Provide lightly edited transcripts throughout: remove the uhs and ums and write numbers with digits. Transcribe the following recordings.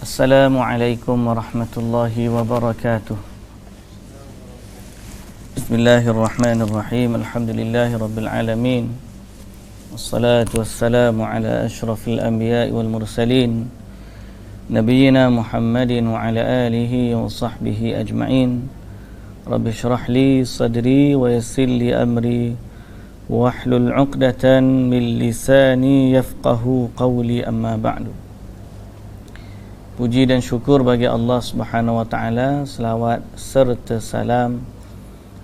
Assalamualaikum warahmatullahi wabarakatuh. Bismillahirrahmanirrahim. Alhamdulillahi rabbil alamin. Wassalatu wassalamu ala ashrafil anbiya'i wal mursalin, nabiyyina Muhammadin wa ala alihi wa sahbihi ajma'in. Rabbi shrah li sadri wa yassir li amri wahlul 'uqdatan min lisani yafqahu qawli, amma ba'du. Puji dan syukur bagi Allah Subhanahu wa taala, selawat serta salam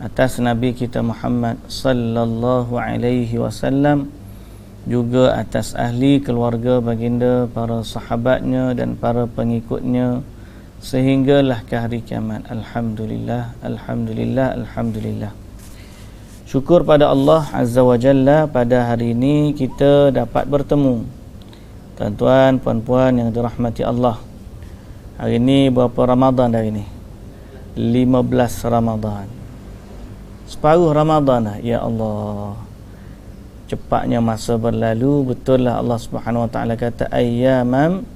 atas Nabi kita Muhammad sallallahu alaihi wasallam, juga atas ahli keluarga baginda, para sahabatnya dan para pengikutnya sehinggalah ke hari kiamat. Alhamdulillah, alhamdulillah, alhamdulillah. Syukur pada Allah Azza wa Jalla, pada hari ini kita dapat bertemu. Tuan-tuan, puan-puan yang dirahmati Allah, hari ini berapa Ramadan hari ini? 15 Ramadan. Separuh Ramadan dah. Ya Allah, cepatnya masa berlalu. Betul lah Allah Subhanahu wa taala kata ayyamam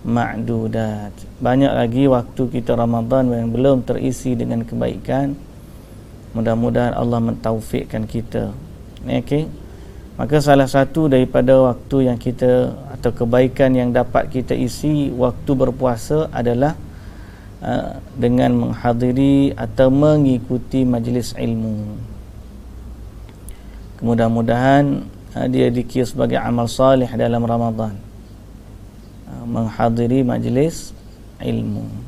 ma'dudat. Banyak lagi waktu kita Ramadan yang belum terisi dengan kebaikan. Mudah-mudahan Allah mentaufikkan kita. Okey. Maka salah satu daripada waktu yang kita atau kebaikan yang dapat kita isi waktu berpuasa adalah dengan menghadiri atau mengikuti majlis ilmu. Mudah-mudahan dia dikira sebagai amal salih dalam Ramadan, menghadiri majlis ilmu.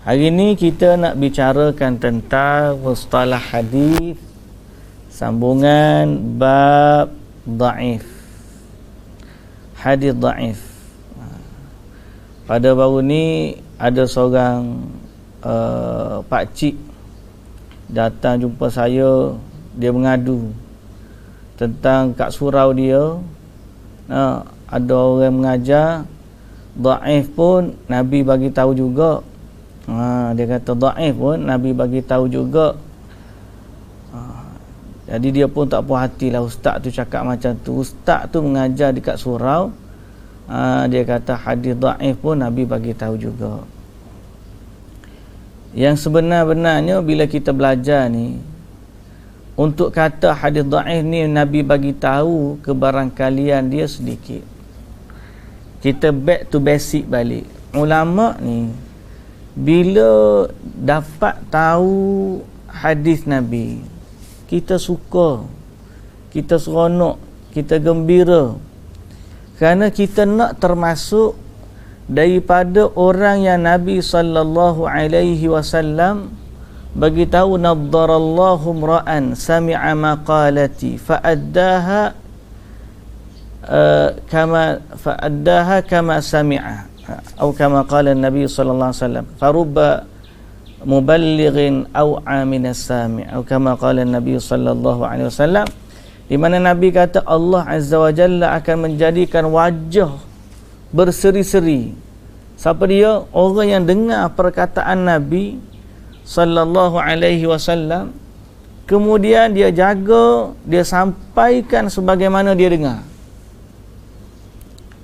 Hari ini kita nak bicarakan tentang mustalah hadis, sambungan bab dhaif, hadis dhaif. Pada baru ni ada seorang pakcik datang jumpa saya. Dia mengadu tentang kat surau dia, ada orang mengajar dhaif pun Nabi bagi tahu juga. Dia kata dhaif pun Nabi bagi tahu juga. Jadi dia pun tak puas hatilah, ustaz tu cakap macam tu. Ustaz tu mengajar dekat surau, dia kata hadis dhaif pun Nabi bagi tahu juga. Yang sebenar-benarnya bila kita belajar ni, untuk kata hadis dhaif ni Nabi bagi tahu, kebarangkalian dia sedikit. Kita back to basic balik. Ulama ni bila dapat tahu hadis Nabi, kita suka, kita seronok, kita gembira, kerana kita nak termasuk daripada orang yang Nabi sallallahu alaihi wasallam bagi tahu, naddarallahu ra'an sami'a maqalati fa'addaha kama sami'a, atau kama qala Nabi sallallahu alaihi wasallam, farubba muballighin aw aminas sami', atau kama qala Nabi sallallahu alaihi wasallam, di mana Nabi kata Allah Azza wa Jalla akan menjadikan wajah berseri-seri. Siapa dia? Orang yang dengar perkataan Nabi sallallahu alaihi wasallam, kemudian dia jaga, dia sampaikan sebagaimana dia dengar.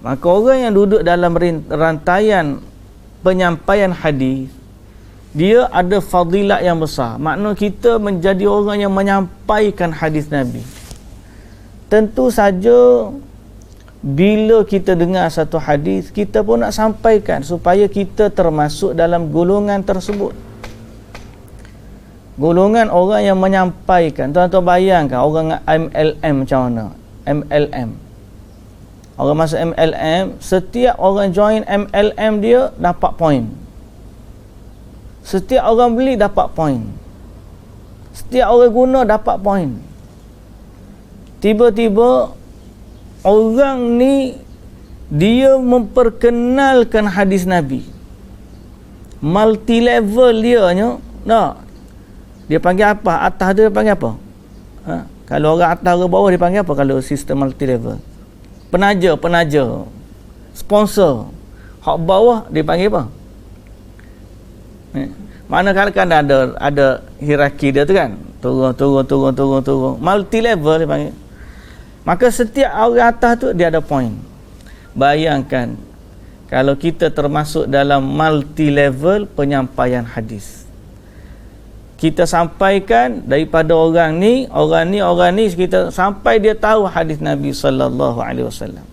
Maka orang yang duduk dalam rantaian penyampaian hadis, dia ada fadilat yang besar. Makna kita menjadi orang yang menyampaikan hadis Nabi. Tentu saja bila kita dengar satu hadis, kita pun nak sampaikan supaya kita termasuk dalam golongan tersebut. Golongan orang yang menyampaikan. Tuan-tuan bayangkan orang MLM macam mana? MLM. Orang masuk MLM, setiap orang join MLM dia dapat poin. Setiap orang beli dapat poin. Setiap orang guna dapat poin. Tiba-tiba orang ni dia memperkenalkan hadis Nabi. Multi level dia nya. Dia panggil apa? Atas dia panggil apa? Kalau orang atas, orang bawah dia panggil apa kalau sistem multi level? Penaja, sponsor. Hak bawah dia panggil apa? Mana kadang-kadang ada hierarki dia tu kan, turun, multi level dia panggil. Maka setiap orang atas tu dia ada point. Bayangkan kalau kita termasuk dalam multi level penyampaian hadis. Kita sampaikan daripada orang ni, kita sampai dia tahu hadis Nabi sallallahu alaihi wasallam.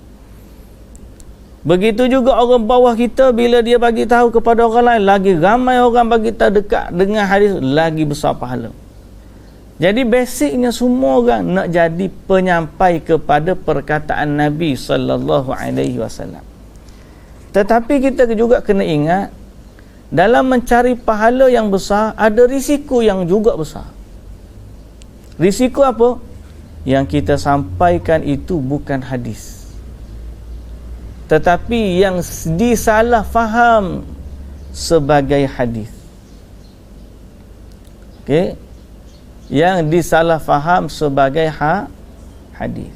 Begitu juga orang bawah kita, bila dia bagi tahu kepada orang lain, lagi ramai orang bagi tahu dekat dengan hadis, lagi besar pahala. Jadi basicnya semua orang nak jadi penyampai kepada perkataan Nabi sallallahu alaihi wasallam. Tetapi kita juga kena ingat, dalam mencari pahala yang besar, ada risiko yang juga besar. Risiko apa? Yang kita sampaikan itu bukan hadis, tetapi yang disalah faham sebagai hadis. Okey? Yang disalah faham sebagai hadis.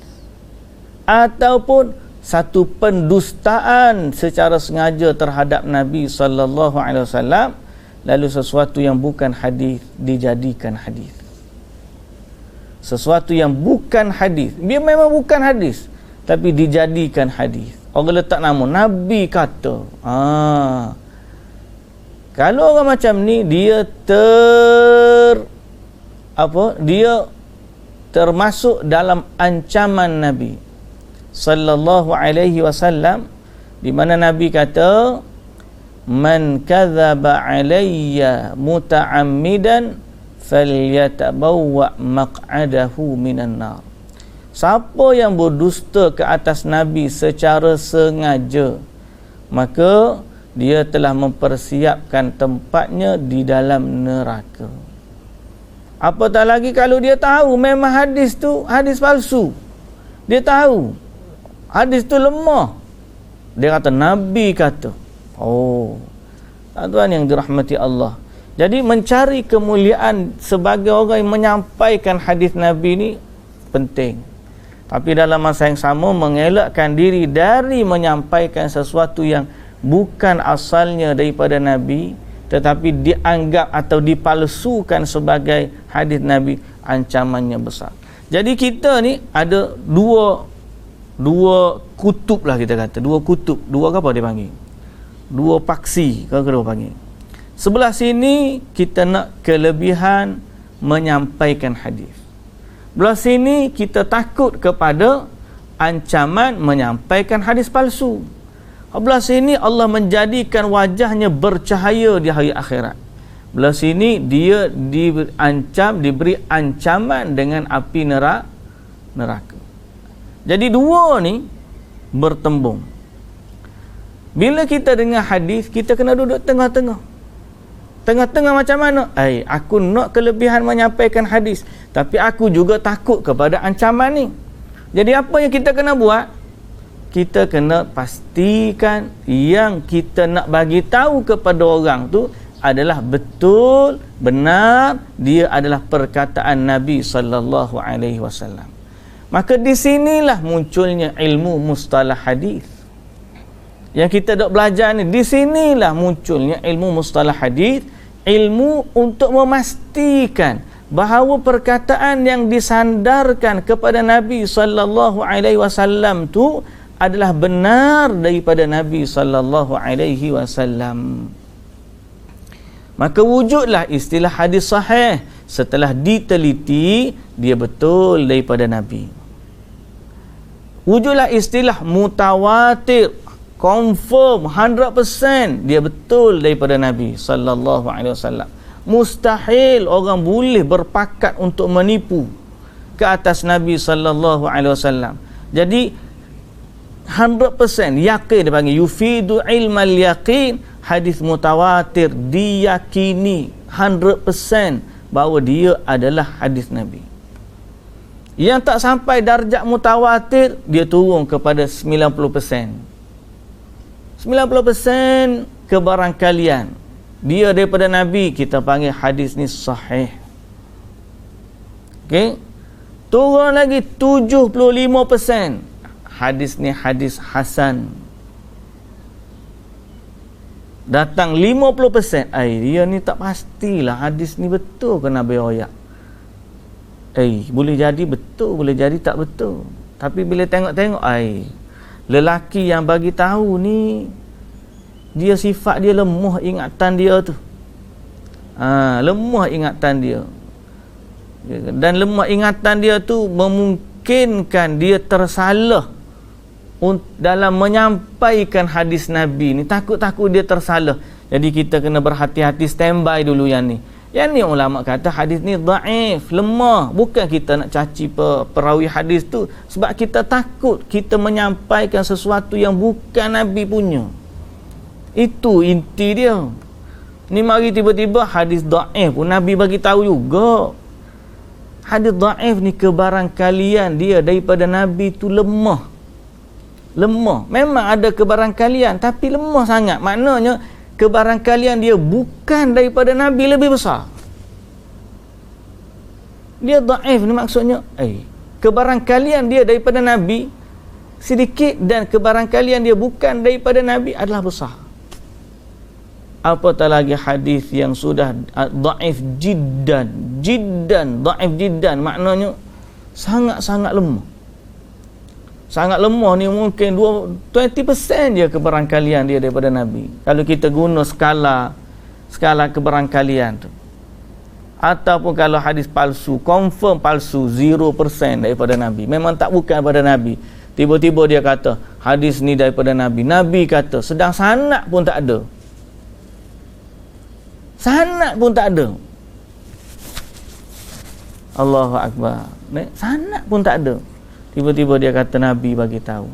Ataupun satu pendustaan secara sengaja terhadap Nabi sallallahu alaihi wasallam, lalu sesuatu yang bukan hadis dijadikan hadis. Sesuatu yang bukan hadis, dia memang bukan hadis, tapi dijadikan hadis. Orang letak nama Nabi kata. Kalau orang macam ni, dia dia termasuk dalam ancaman Nabi sallallahu alaihi wasallam, di mana Nabi kata, man kadzaba alayya muta'ammidan falyatabawwa maq'adahu minan nar. Siapa yang berdusta ke atas Nabi secara sengaja, maka dia telah mempersiapkan tempatnya di dalam neraka. Apatah lagi kalau dia tahu memang hadis tu hadis palsu. Dia tahu hadis tu lemah, dia kata Nabi kata. Tuan yang dirahmati Allah. Jadi mencari kemuliaan sebagai orang yang menyampaikan hadis Nabi ni penting. Tapi dalam masa yang sama mengelakkan diri dari menyampaikan sesuatu yang bukan asalnya daripada Nabi, tetapi dianggap atau dipalsukan sebagai hadis Nabi, ancamannya besar. Jadi kita ni ada dua kutub lah, kita kata dua kutub, dua apa dia panggil, dua paksi kalau kita panggil. Sebelah sini kita nak kelebihan menyampaikan hadis, belah sini kita takut kepada ancaman menyampaikan hadis palsu. Belah sini Allah menjadikan wajahnya bercahaya di hari akhirat, belah sini dia diberi ancaman dengan api neraka. Jadi dua ni bertembung. Bila kita dengar hadis, kita kena duduk tengah-tengah. Tengah-tengah macam mana? Aku nak kelebihan menyampaikan hadis, tapi aku juga takut kepada ancaman ni. Jadi apa yang kita kena buat? Kita kena pastikan yang kita nak bagi tahu kepada orang tu adalah betul, benar, dia adalah perkataan Nabi sallallahu alaihi wasallam. Maka di sinilah munculnya ilmu mustalah hadis. Yang kita dok belajar ni, di sinilah munculnya ilmu mustalah hadis, ilmu untuk memastikan bahawa perkataan yang disandarkan kepada Nabi sallallahu alaihi wasallam tu adalah benar daripada Nabi sallallahu alaihi wasallam. Maka wujudlah istilah hadis sahih setelah diteliti dia betul daripada Nabi. Wujudlah istilah mutawatir, confirm 100% dia betul daripada Nabi sallallahu alaihi wasallam. Mustahil orang boleh berpakat untuk menipu ke atas Nabi sallallahu alaihi wasallam. Jadi 100% yakin, dia panggil yufidu ilmal yaqin, hadis mutawatir diyakini 100% bahawa dia adalah hadis Nabi. Yang tak sampai darjat mutawatir, dia turun kepada 90%. 90% kebarangkalian dia daripada Nabi, kita panggil hadis ni sahih. Okey, turun lagi 75%, hadis ni hadis hasan. Datang 50%, dia ni tak pastilah hadis ni betul ke Nabi royak. Boleh jadi betul, boleh jadi tak betul. Tapi bila tengok-tengok, lelaki yang bagi tahu ni dia sifat dia lemah ingatan dia tu. Lemah ingatan dia. Dan lemah ingatan dia tu memungkinkan dia tersalah dalam menyampaikan hadis Nabi ni. Takut-takut dia tersalah. Jadi kita kena berhati-hati, standby dulu yang ni. Yang ni ulama kata hadis ni dhaif, lemah. Bukan kita nak caci perawi hadis tu, sebab kita takut kita menyampaikan sesuatu yang bukan Nabi punya. Itu inti dia. Ni mari tiba-tiba hadis dhaif pun Nabi bagi tahu juga. Hadis dhaif ni kebarangkalian dia daripada Nabi tu lemah. Lemah. Memang ada kebarangkalian tapi lemah sangat. Maknanya kebarangkalian dia bukan daripada Nabi lebih besar. Dia dhaif ni maksudnya kebarangkalian dia daripada Nabi sedikit dan kebarangkalian dia bukan daripada Nabi adalah besar. Apatah lagi hadis yang sudah dhaif jiddan dhaif jiddan, maknanya sangat-sangat lemah. Sangat lemah ni mungkin 20% je kebarangkalian dia daripada Nabi. Kalau kita guna skala kebarangkalian tu. Ataupun kalau hadis palsu, confirm palsu 0% daripada Nabi. Memang tak bukan daripada Nabi. Tiba-tiba dia kata hadis ni daripada Nabi. Nabi kata, sedang sanad pun tak ada. Sanad pun tak ada. Allahu Akbar. Sanad pun tak ada. Tiba-tiba dia kata Nabi bagi tahu.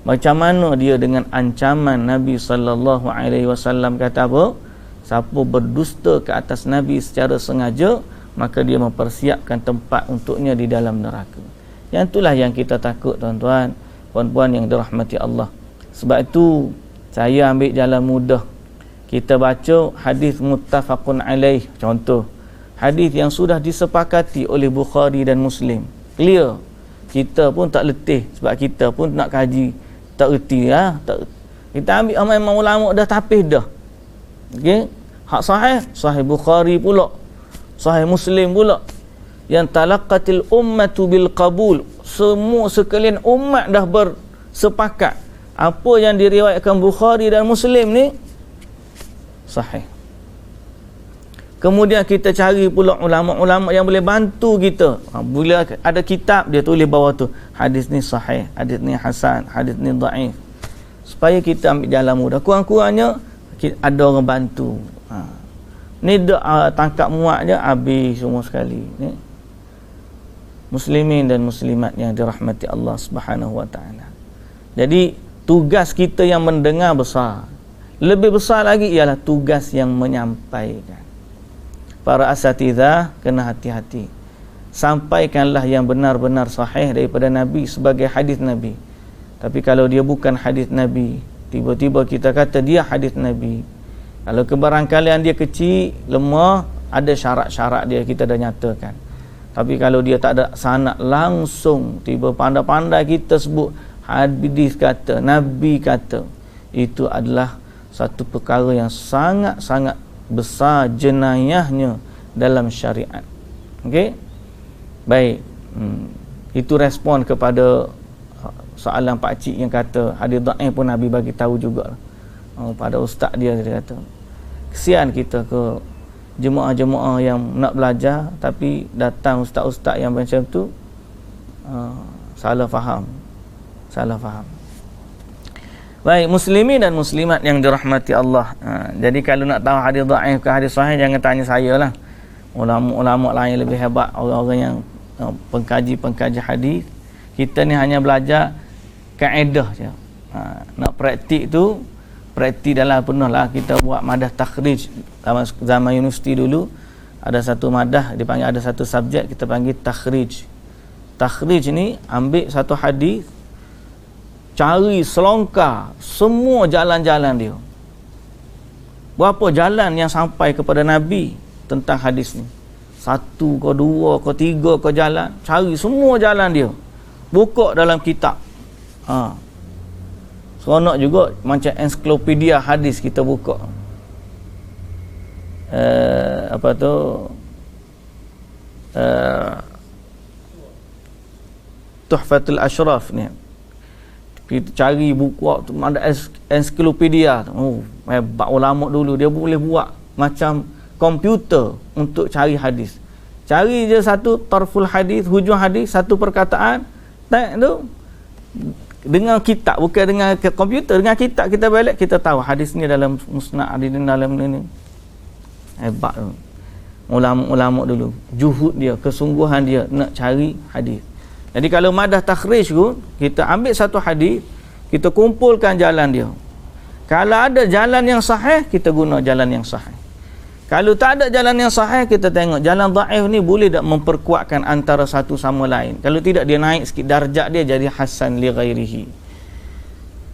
Macam mana dia dengan ancaman Nabi sallallahu alaihi wasallam kata apa? Siapa berdusta ke atas Nabi secara sengaja, maka dia mempersiapkan tempat untuknya di dalam neraka. Yang itulah yang kita takut, tuan-tuan, puan-puan yang dirahmati Allah. Sebab itu saya ambil jalan mudah. Kita baca hadis muttafaqun alaih, contoh hadis yang sudah disepakati oleh Bukhari dan Muslim. Clear. Kita pun tak letih sebab kita pun nak kaji tak erti kita ambil memang ulama dah tapis dah. Okey, hak sahih Bukhari pula, sahih Muslim pula, yang talaqatil ummatu bil qabul, semua sekalian umat dah bersepakat apa yang diriwayatkan Bukhari dan Muslim ni sahih. Kemudian kita cari pula ulama-ulama yang boleh bantu kita. Bila ada kitab, dia tulis bawah tu hadis ni sahih, hadis ni hasan, hadis ni dhaif, supaya kita ambil jalan mudah. Kurang-kurangnya ada orang bantu. Ni tangkap muat je habis semua sekali ni. Muslimin dan muslimat yang dirahmati Allah Subhanahu wa taala. Jadi tugas kita yang mendengar besar. Lebih besar lagi ialah tugas yang menyampaikan. Para asatidzah kena hati-hati. Sampaikanlah yang benar-benar sahih daripada Nabi sebagai hadis Nabi. Tapi kalau dia bukan hadis Nabi, tiba-tiba kita kata dia hadis Nabi. Kalau kebarangkalian dia kecil, lemah, ada syarat-syarat dia kita dah nyatakan. Tapi kalau dia tak ada sanad langsung, tiba pandai-pandai kita sebut hadis kata, Nabi kata, itu adalah satu perkara yang sangat-sangat besar jenayahnya dalam syariat. Okey? Baik. Itu respon kepada soalan pak cik yang kata hadis dhaif pun Nabi bagi tahu juga. Pada ustaz dia kata. Kesian kita ke jemaah-jemaah yang nak belajar tapi datang ustaz-ustaz yang macam tu salah faham. Baik, muslimin dan muslimat yang dirahmati Allah. Jadi kalau nak tahu hadis dhaif ke hadis sahih, jangan tanya saya lah. Ulama-ulama lain lebih hebat, orang-orang yang pengkaji hadis. Kita ni hanya belajar kaedah je. Nak praktik tu, praktik dalam penuh lah. Kita buat madah takhrij. Zaman universiti dulu, ada satu madah, dipanggil, ada satu subjek kita panggil takhrij. Takhrij ni ambil satu hadis, cari selongkar semua jalan-jalan dia. Berapa jalan yang sampai kepada Nabi tentang hadis ni? 1 ke 2 ke 3 ke jalan. Cari semua jalan dia. Buka dalam kitab. Seronok juga macam ensiklopedia hadis kita buka. Tuhfatul Ashraf ni. Kita cari buku tu, ada ensiklopedia tu. Oh, hebat ulama dulu, dia boleh buat macam komputer untuk cari hadis. Cari je satu tarful hadis, hujung hadis, satu perkataan, tak tu dengan kitab, bukan dengan komputer, dengan kitab kita balik, kita tahu hadis ni dalam musnad, hadis ni dalam ni. Hebat tu ulama-ulama dulu, juhud dia, kesungguhan dia nak cari hadis. Jadi kalau madah takhrij tu, kita ambil satu hadis, kita kumpulkan jalan dia. Kalau ada jalan yang sahih, kita guna jalan yang sahih. Kalau tak ada jalan yang sahih, kita tengok jalan dhaif ni boleh tak memperkuatkan antara satu sama lain. Kalau tidak, dia naik sikit darjat dia jadi hasan li ghairihi.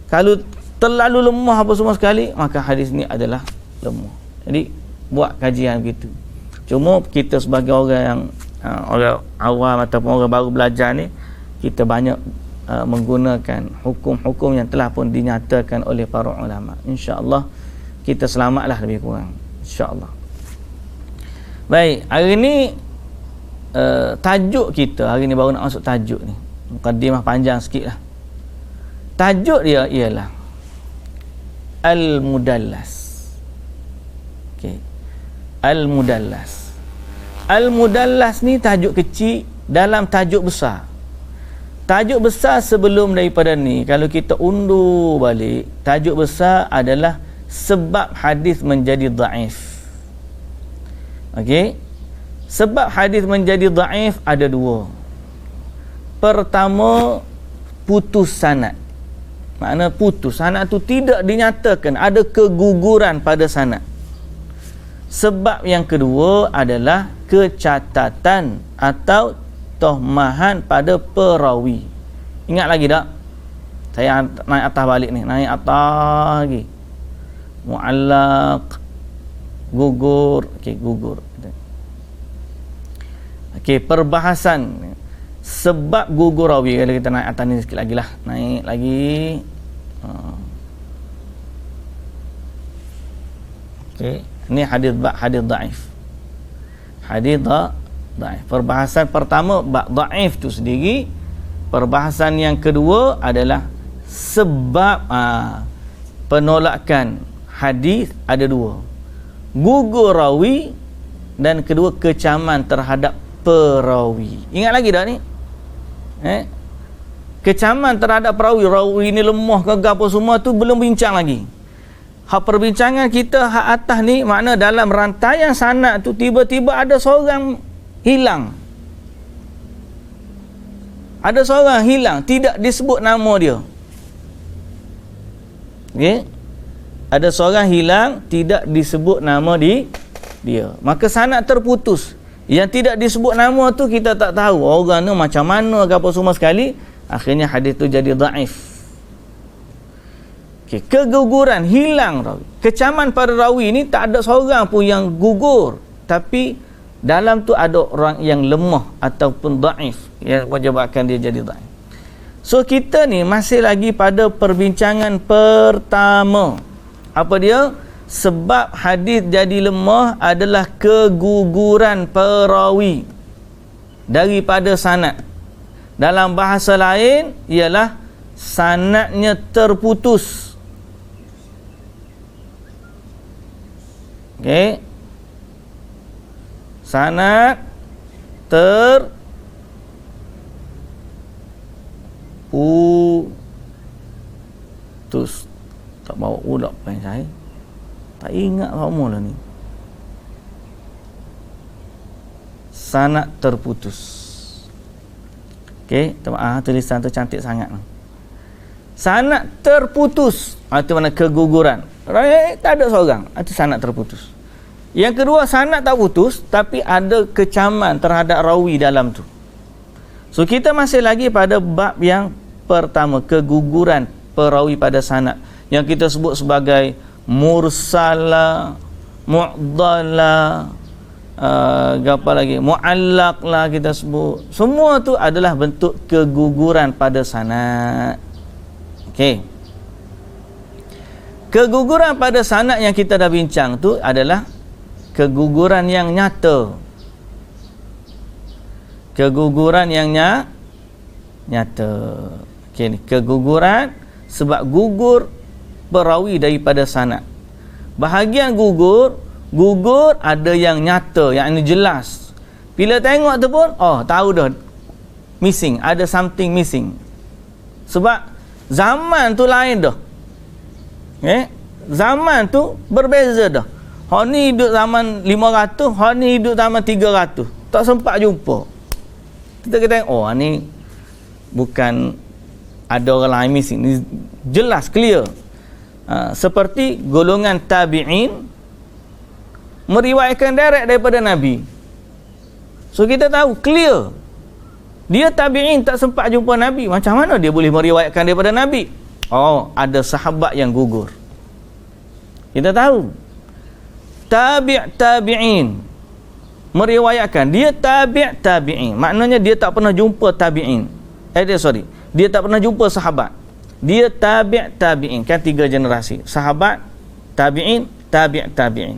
Kalau terlalu lemah apa semua sekali, maka hadis ni adalah lemah. Jadi buat kajian begitu. Cuma kita sebagai orang yang orang awam ataupun orang baru belajar ni, kita banyak menggunakan hukum-hukum yang telah pun dinyatakan oleh para ulama. Insya-Allah kita selamatlah lebih kurang. Insya-Allah. Baik, hari ni tajuk kita, hari ni baru nak masuk tajuk ni. Mukadimah panjang sikit lah. Tajuk dia ialah Al-Mudallas. Okay. Al-Mudallas. Al-Mudallas ni tajuk kecil dalam tajuk besar. Tajuk besar sebelum daripada ni, kalau kita undur balik, tajuk besar adalah sebab hadis menjadi dhaif. Okey. Sebab hadis menjadi dhaif ada dua. Pertama, putus sanad. Makna putus sanad tu tidak dinyatakan, ada keguguran pada sanad. Sebab yang kedua adalah kecatatan atau tohmahan pada perawi. Ingat lagi tak? Saya naik atas balik ni, naik atas lagi. Mu'allaq, gugur. Okey, gugur. Okey, perbahasan sebab gugur rawi. Kalau kita naik atas ni sikit lagi lah, naik lagi. Okey, ni hadis dhaif. Hadis dhaif. Perbahasan pertama bab dhaif tu sendiri. Perbahasan yang kedua adalah sebab penolakan hadis ada dua. Gugur rawi dan kedua kecaman terhadap perawi. Ingat lagi dah ni? Kecaman terhadap perawi, rawi ni lemah ke apa semua tu belum bincang lagi. Hak perbincangan kita hak atas ni, makna dalam rantaian sanad tu tiba-tiba ada seorang hilang. Ada seorang hilang, tidak disebut nama dia. Okey? Ada seorang hilang, tidak disebut nama dia. Maka sanad terputus. Yang tidak disebut nama tu kita tak tahu orang tu macam mana ke apa semua sekali. Akhirnya hadis tu jadi dhaif. Okay. Keguguran, hilang rawi. Kecaman pada rawi ni tak ada seorang pun yang gugur. Tapi dalam tu ada orang yang lemah ataupun dhaif yang menyebabkan dia jadi dhaif. So kita ni masih lagi pada perbincangan pertama. Apa dia? Sebab hadis jadi lemah adalah keguguran perawi daripada sanad. Dalam bahasa lain ialah sanadnya terputus. Okey. Sanad terputus. Tak bawa udak pen saya. Tak ingat apa lah ni. Sanad terputus. Okey, tulisan tu cantik sangat. Sanad terputus. Itu mana keguguran. Tak ada seorang. Itu sanad terputus. Yang kedua, sanad tak putus tapi ada kecaman terhadap rawi dalam tu. So kita masih lagi pada bab yang pertama, keguguran perawi pada sanad, yang kita sebut sebagai mursala, mu'dala, apa lagi, mu'allaq lah kita sebut. Semua tu adalah bentuk keguguran pada sanad. Okey. Keguguran pada sanad yang kita dah bincang tu adalah keguguran yang nyata. Keguguran yang nyata. Okey, ni keguguran sebab gugur perawi daripada sanad. Bahagian gugur ada yang nyata, yang ini jelas. Bila tengok tu pun, tahu dah missing, ada something missing. Sebab zaman tu lain dah. Zaman tu berbeza dah. Hak ni hidup zaman 500, hak ni hidup zaman 300. Tak sempat jumpa. Kita tengok, ni bukan ada orang lain missing. Ni jelas, clear. Seperti golongan tabi'in meriwayatkan direct daripada Nabi. So kita tahu, clear. Dia tabi'in tak sempat jumpa Nabi. Macam mana dia boleh meriwayatkan daripada Nabi? Ada sahabat yang gugur. Kita tahu. Tabi'in meriwayatkan. Dia tabi'in. Maknanya dia tak pernah jumpa tabi'in. Dia tak pernah jumpa sahabat. Dia tabi'in. Kan 3 generasi. Sahabat, tabi'in, tabi'in.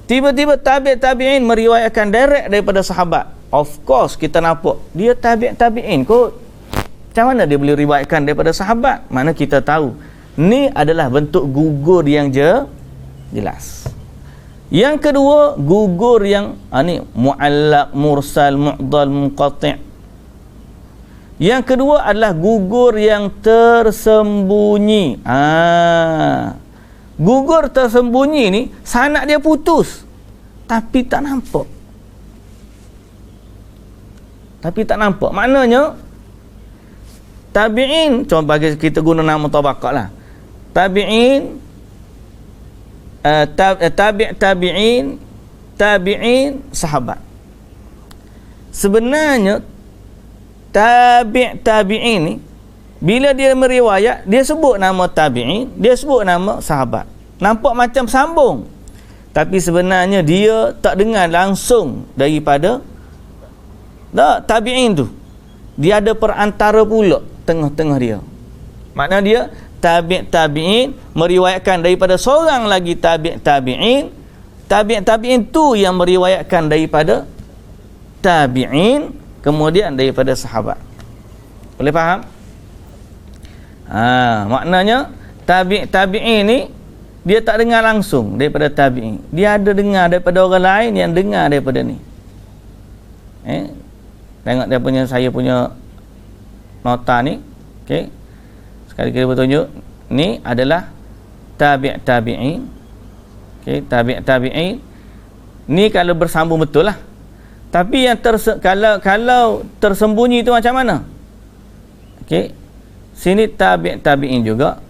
Tiba-tiba tabi'in meriwayatkan direct daripada sahabat. Of course kita nampak dia tabi'in kot. Macam mana dia boleh riwayatkan daripada sahabat? Mana kita tahu ni adalah bentuk gugur yang jelas. Yang kedua, gugur yang ni mu'allaq, mursal, mu'dal, munqati'. Yang kedua adalah gugur yang tersembunyi. Gugur tersembunyi ni sanad dia putus tapi tak nampak. Maknanya tabi'in, contoh bagi kita guna nama tabaqat lah. Tabi'in, tabi'in, sahabat. Sebenarnya tabi'in ni bila dia meriwayat, dia sebut nama tabi'in, dia sebut nama sahabat. Nampak macam sambung. Tapi sebenarnya dia tak dengar langsung daripada tabi'in tu. Dia ada perantara pula tengah-tengah dia. Makna dia tabi'in meriwayatkan daripada seorang lagi tabi'in. Tabi'in tu yang meriwayatkan daripada tabi'in, kemudian daripada sahabat. Boleh faham? Maknanya tabi'in ni dia tak dengar langsung daripada tabi'in. Dia ada dengar daripada orang lain yang dengar daripada ni. Tengok saya punya nota ni. Okey. Sekali kita bertunjuk ni adalah tabi'in. Okey, tabi'in. Ni kalau bersambung betul lah. Tapi yang kalau tersembunyi tu macam mana? Okey. Sini tabi'in juga.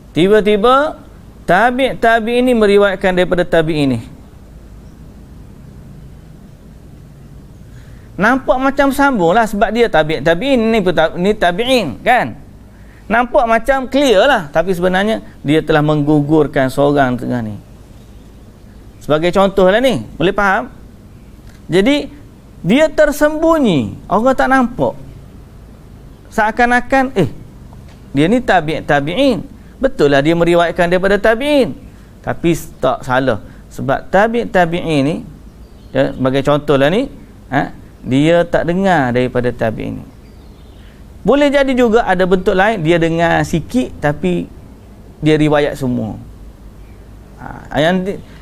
Tiba-tiba tabi'in ini meriwayatkan daripada tabi'in ini. Nampak macam sambung lah sebab dia tabi'in ni tabi'in kan. Nampak macam clear lah, tapi sebenarnya dia telah menggugurkan seorang tengah ni. Sebagai contoh lah ni, boleh faham? Jadi dia tersembunyi, orang tak nampak. Seakan-akan dia ni tabi'in. Betul lah dia meriwayatkan daripada tabi'in, tapi tak salah. Sebab tabi'in ni sebagai contoh lah ni, dia tak dengar daripada tabi'in ni. Boleh jadi juga ada bentuk lain, dia dengar sikit tapi dia riwayat semua.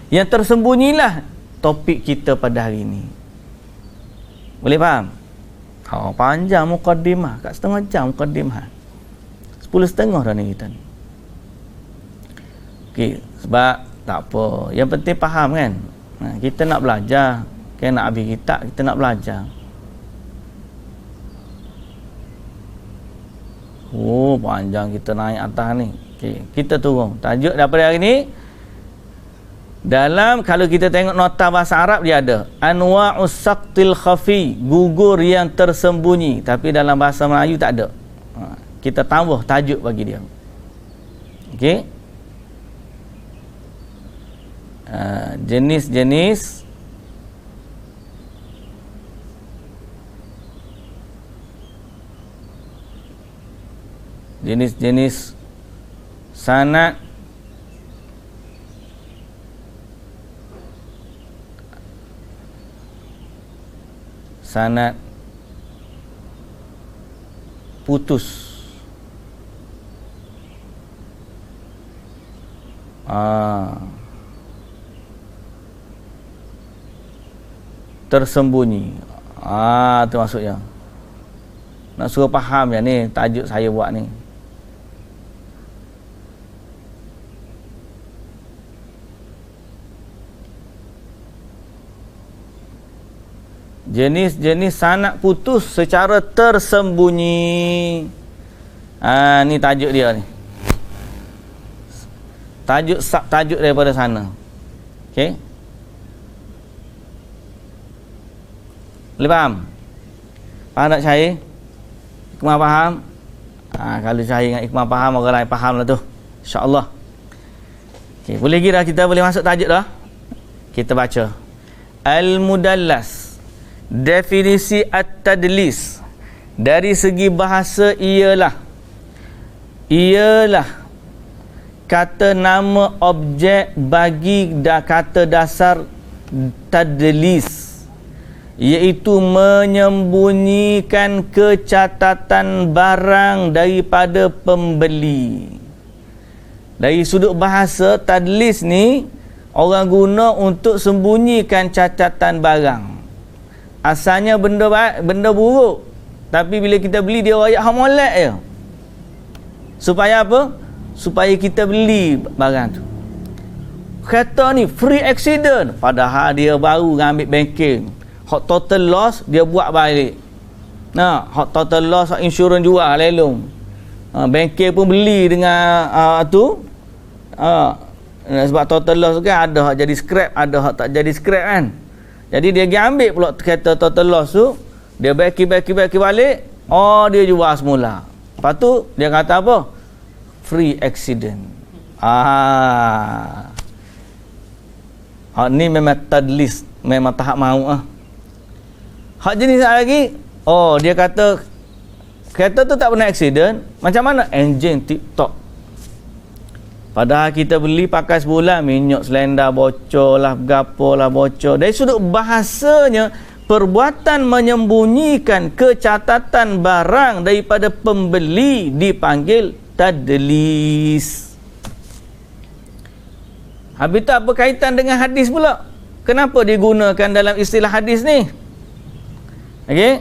Yang tersembunyilah topik kita pada hari ini. Boleh faham? Panjang mukaddimah, kat setengah jam mukaddimah. 10.30 dah ni kita ni. Okey, sebab tak apa, yang penting faham kan. Kita nak belajar, nak habis kitab, kita nak belajar. Panjang kita naik atas ni. Okey, kita turun. Tajuk daripada hari ni, kalau kita tengok nota bahasa Arab, dia ada anwa'us saqtil khafi, gugur yang tersembunyi. Tapi dalam bahasa Melayu tak ada. Kita tambah tajuk bagi dia. Okey. Jenis-jenis sanad sanad putus. Tersembunyi. Tu maksudnya. Nak suruh faham ya ni tajuk saya buat ni. Jenis-jenis sanad putus secara tersembunyi. Ni tajuk dia ni. Tajuk subtajuk daripada sana. Okey. Boleh faham? Faham tak Syahir? Ikmah faham? Kalau Syahir dengan Ikmah faham, orang lain faham lah tu, InsyaAllah. Okay, boleh kira kita boleh masuk tajuk dah. Kita baca Al-Mudallas. Definisi At-Tadlis dari segi bahasa ialah kata nama objek bagi kata dasar tadlis, iaitu menyembunyikan kecatatan barang daripada pembeli. Dari sudut bahasa, tadlis ni orang guna untuk sembunyikan catatan barang. Asalnya benda buruk, tapi bila kita beli dia royak hak molek je. Supaya apa? Supaya kita beli barang tu. Kata ni free accident, padahal dia baru ambil banking. Hak total loss dia buat balik. Hak total loss hak insurans jual lelong. Banking pun beli dengan sebab total loss kan ada hak jadi scrap, ada hak tak jadi scrap kan. Jadi dia pergi ambil pula kereta total loss tu, dia baki balik, dia jual semula. Lepas tu dia kata apa? Free accident. Hak ni memang tadlis, memang tahap mahu Hak jenis lagi, dia kata kereta tu tak pernah accident. Macam mana? Enjin tip-top. Padahal kita beli pakai sebulan, minyak selendar bocor lah, gapo lah bocor. Dari sudut bahasanya, perbuatan menyembunyikan kecatatan barang daripada pembeli dipanggil tadlis. Habis tu apa kaitan dengan hadis pula? Kenapa digunakan dalam istilah hadis ni? Okey.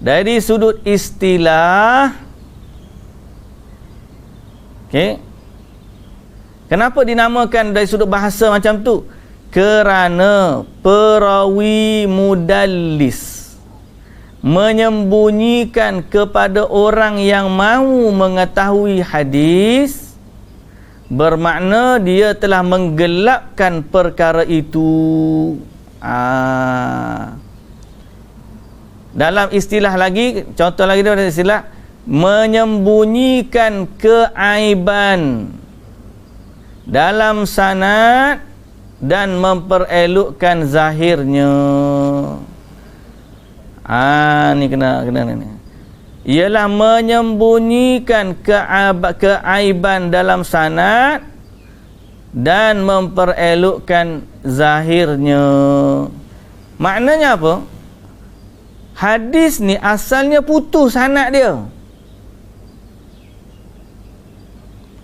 Dari sudut istilah, okey. Kenapa dinamakan dari sudut bahasa macam tu? Kerana perawi mudallis menyembunyikan kepada orang yang mahu mengetahui hadis, bermakna dia telah menggelapkan perkara itu. Dalam istilah lagi, contoh lagi dalam istilah, menyembunyikan keaiban dalam sanad dan memperelokkan zahirnya. Ni kena ni. Ialah menyembunyikan keaiban dalam sanad dan memperelokkan zahirnya. Maknanya apa? Hadis ni asalnya putus sanad dia.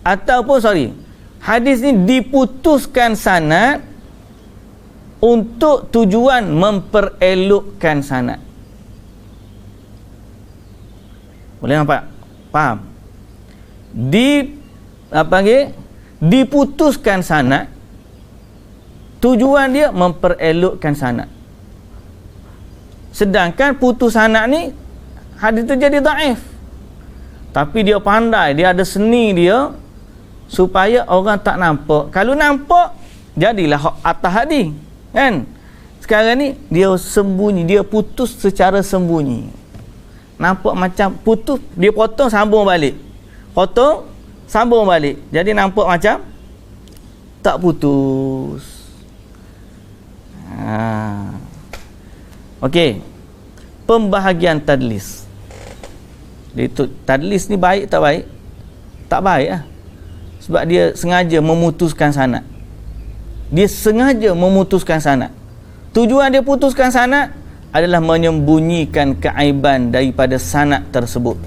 Ataupun hadis ni diputuskan sanad untuk tujuan memperelokkan sanad. Boleh nampak? Faham? Diputuskan sanad, tujuan dia memperelokkan sanad. Sedangkan putus sanad ni hadis tu jadi dhaif. Tapi dia pandai, dia ada seni dia supaya orang tak nampak. Kalau nampak, jadilah atas hadis, kan? Sekarang ni dia sembunyi, dia putus secara sembunyi. Nampak macam putus, dia potong sambung balik. Potong sambung balik. Jadi nampak macam tak putus. Okey. Pembahagian tadlis. Itu tadlis ni baik tak baik? Tak baik lah. Sebab dia sengaja memutuskan sanad. Dia sengaja memutuskan sanad. Tujuan dia putuskan sanad adalah menyembunyikan keaiban daripada sanad tersebut.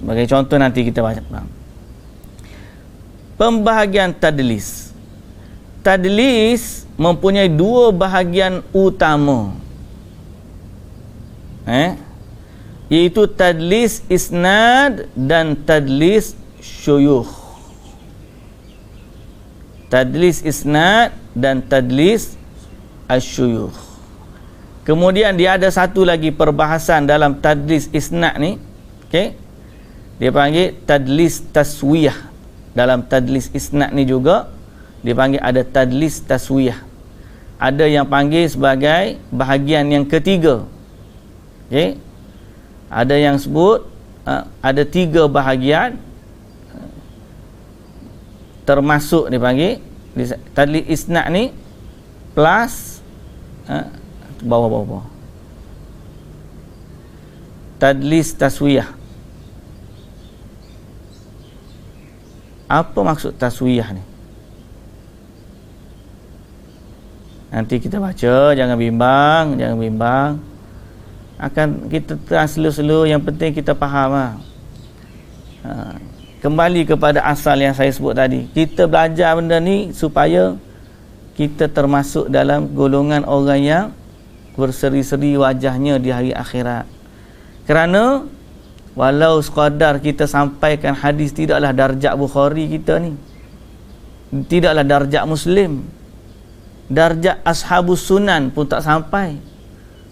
Sebagai contoh nanti kita baca. Pembahagian tadlis. Tadlis mempunyai dua bahagian utama. Iaitu tadlis isnad dan tadlis syuyukh. Tadlis isnad dan tadlis asyuyukh. Kemudian dia ada satu lagi perbahasan dalam tadlis isnad ni, okey. Dia panggil tadlis taswiyah. Dalam tadlis isnad ni juga dia panggil ada tadlis taswiyah. Ada yang panggil sebagai bahagian yang ketiga. Okey. Ada yang sebut ada 3 bahagian, termasuk dia panggil tadlis isnad ni plus bawah tadlis taswiyah. Apa maksud taswiyah ni? Nanti kita baca, jangan bimbang. Akan kita slow-slow, yang penting kita faham lah. Kembali kepada asal yang saya sebut tadi. Kita belajar benda ni supaya kita termasuk dalam golongan orang yang berseri-seri wajahnya di hari akhirat. Kerana walau sekadar kita sampaikan hadis, tidaklah darjat Bukhari kita ni, tidaklah darjat Muslim, darjat Ashabus Sunan pun tak sampai,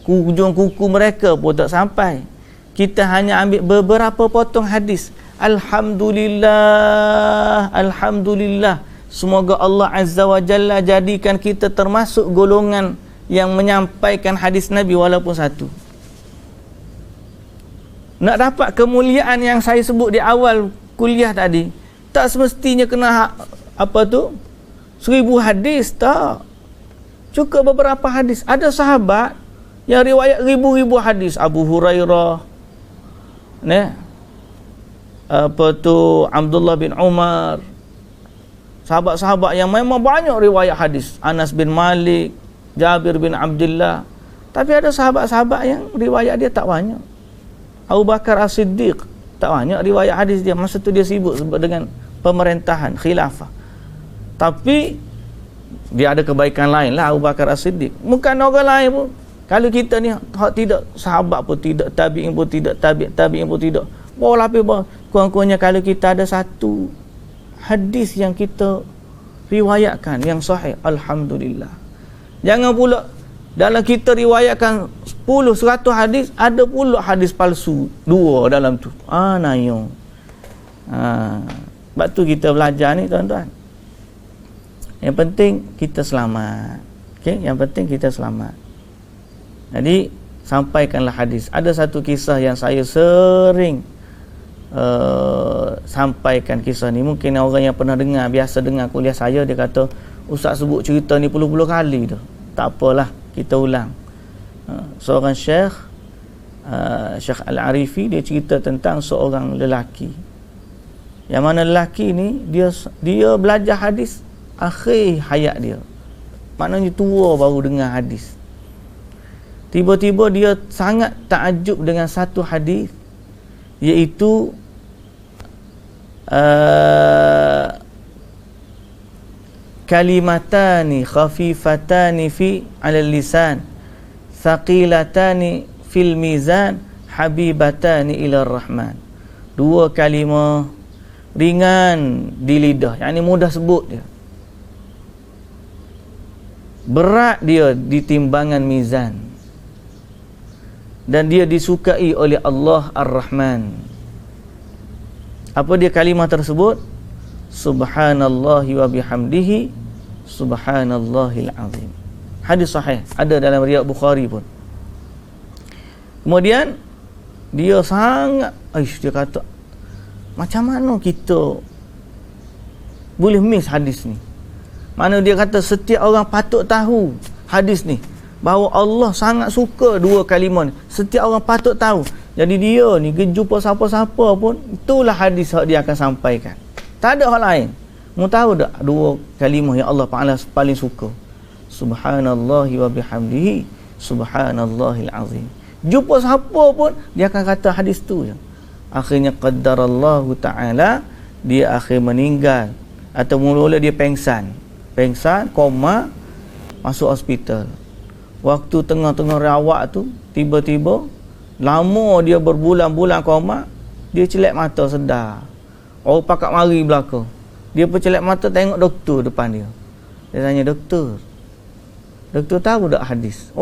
ujung kuku mereka pun tak sampai. Kita hanya ambil beberapa potong hadis. Alhamdulillah, Alhamdulillah, semoga Allah Azza wa Jalla jadikan kita termasuk golongan yang menyampaikan hadis Nabi walaupun satu. Nak dapat kemuliaan yang saya sebut di awal kuliah tadi, tak semestinya kena 1000 hadis, tak. Cukup beberapa hadis. Ada sahabat yang riwayat ribu-ribu hadis. Abu Hurairah, Abdullah bin Umar, sahabat-sahabat yang memang banyak riwayat hadis. Anas bin Malik, Jabir bin Abdullah. Tapi ada sahabat-sahabat yang riwayat dia tak banyak. Abu Bakar As-Siddiq, tak banyak riwayat hadis dia. Masa tu dia sibuk dengan pemerintahan, khilafah. Tapi dia ada kebaikan lain lah, Abu Bakar As-Siddiq. Bukan orang lain pun. Kalau kita ni tidak, sahabat pun tidak, tabi'in pun tidak, tabi'in pun tidak. Kurang-kurangnya kalau kita ada satu hadis yang kita riwayatkan yang sahih, alhamdulillah. Jangan pula dalam kita riwayatkan 10-100 hadis, ada pula hadis palsu 2 dalam tu. Nayung. Sebab tu kita belajar ni, tuan-tuan. Yang penting kita selamat. Okey, yang penting kita selamat. Jadi sampaikanlah hadis. Ada satu kisah yang saya sering sampaikan kisah ni. Mungkin orang yang pernah dengar, biasa dengar kuliah saya, dia kata, Ustaz sebut cerita ni puluh-puluh kali dah. Tak apalah, kita ulang. Seorang Syekh Al-Arifi, dia cerita tentang seorang lelaki. Yang mana lelaki ni dia belajar hadis akhir hayat dia. Maknanya tua baru dengar hadis. Tiba-tiba dia sangat takjub dengan satu hadis, iaitu kalimatani khafifatani fi 'alal lisan, thaqilatani fil mizan, habibatani ila rahman. 2 kalimah ringan di lidah, yakni mudah sebut dia, berat dia di timbangan mizan, dan dia disukai oleh Allah Ar-Rahman. Apa dia kalimah tersebut? Subhanallahi wa bihamdihi, subhanallahil azim. Hadis sahih, ada dalam riwayat Bukhari pun. Kemudian dia sangat dia kata, macam mana kita boleh miss hadis ni? Mana dia kata setiap orang patut tahu hadis ni, bahawa Allah sangat suka 2 kalimah ni. Setiap orang patut tahu. Jadi dia ni jumpa siapa-siapa pun, itulah hadis yang dia akan sampaikan. Tak ada hal lain. Mu tahu tak 2 kalimah yang Allah paling suka? subhanallahi wa bihamdihi subhanallahil azim. Jumpa siapa pun dia akan kata hadis tu je. Akhirnya qaddarallahu ta'ala, dia akhir meninggal atau mula-mula dia pengsan, koma, masuk hospital. Waktu tengah-tengah rawat tu, tiba-tiba lama dia berbulan-bulan koma, dia celak mata sedar. Orang pakat mari belakang. Dia percelak mata tengok doktor depan dia. Dia tanya, doktor tahu tak hadis?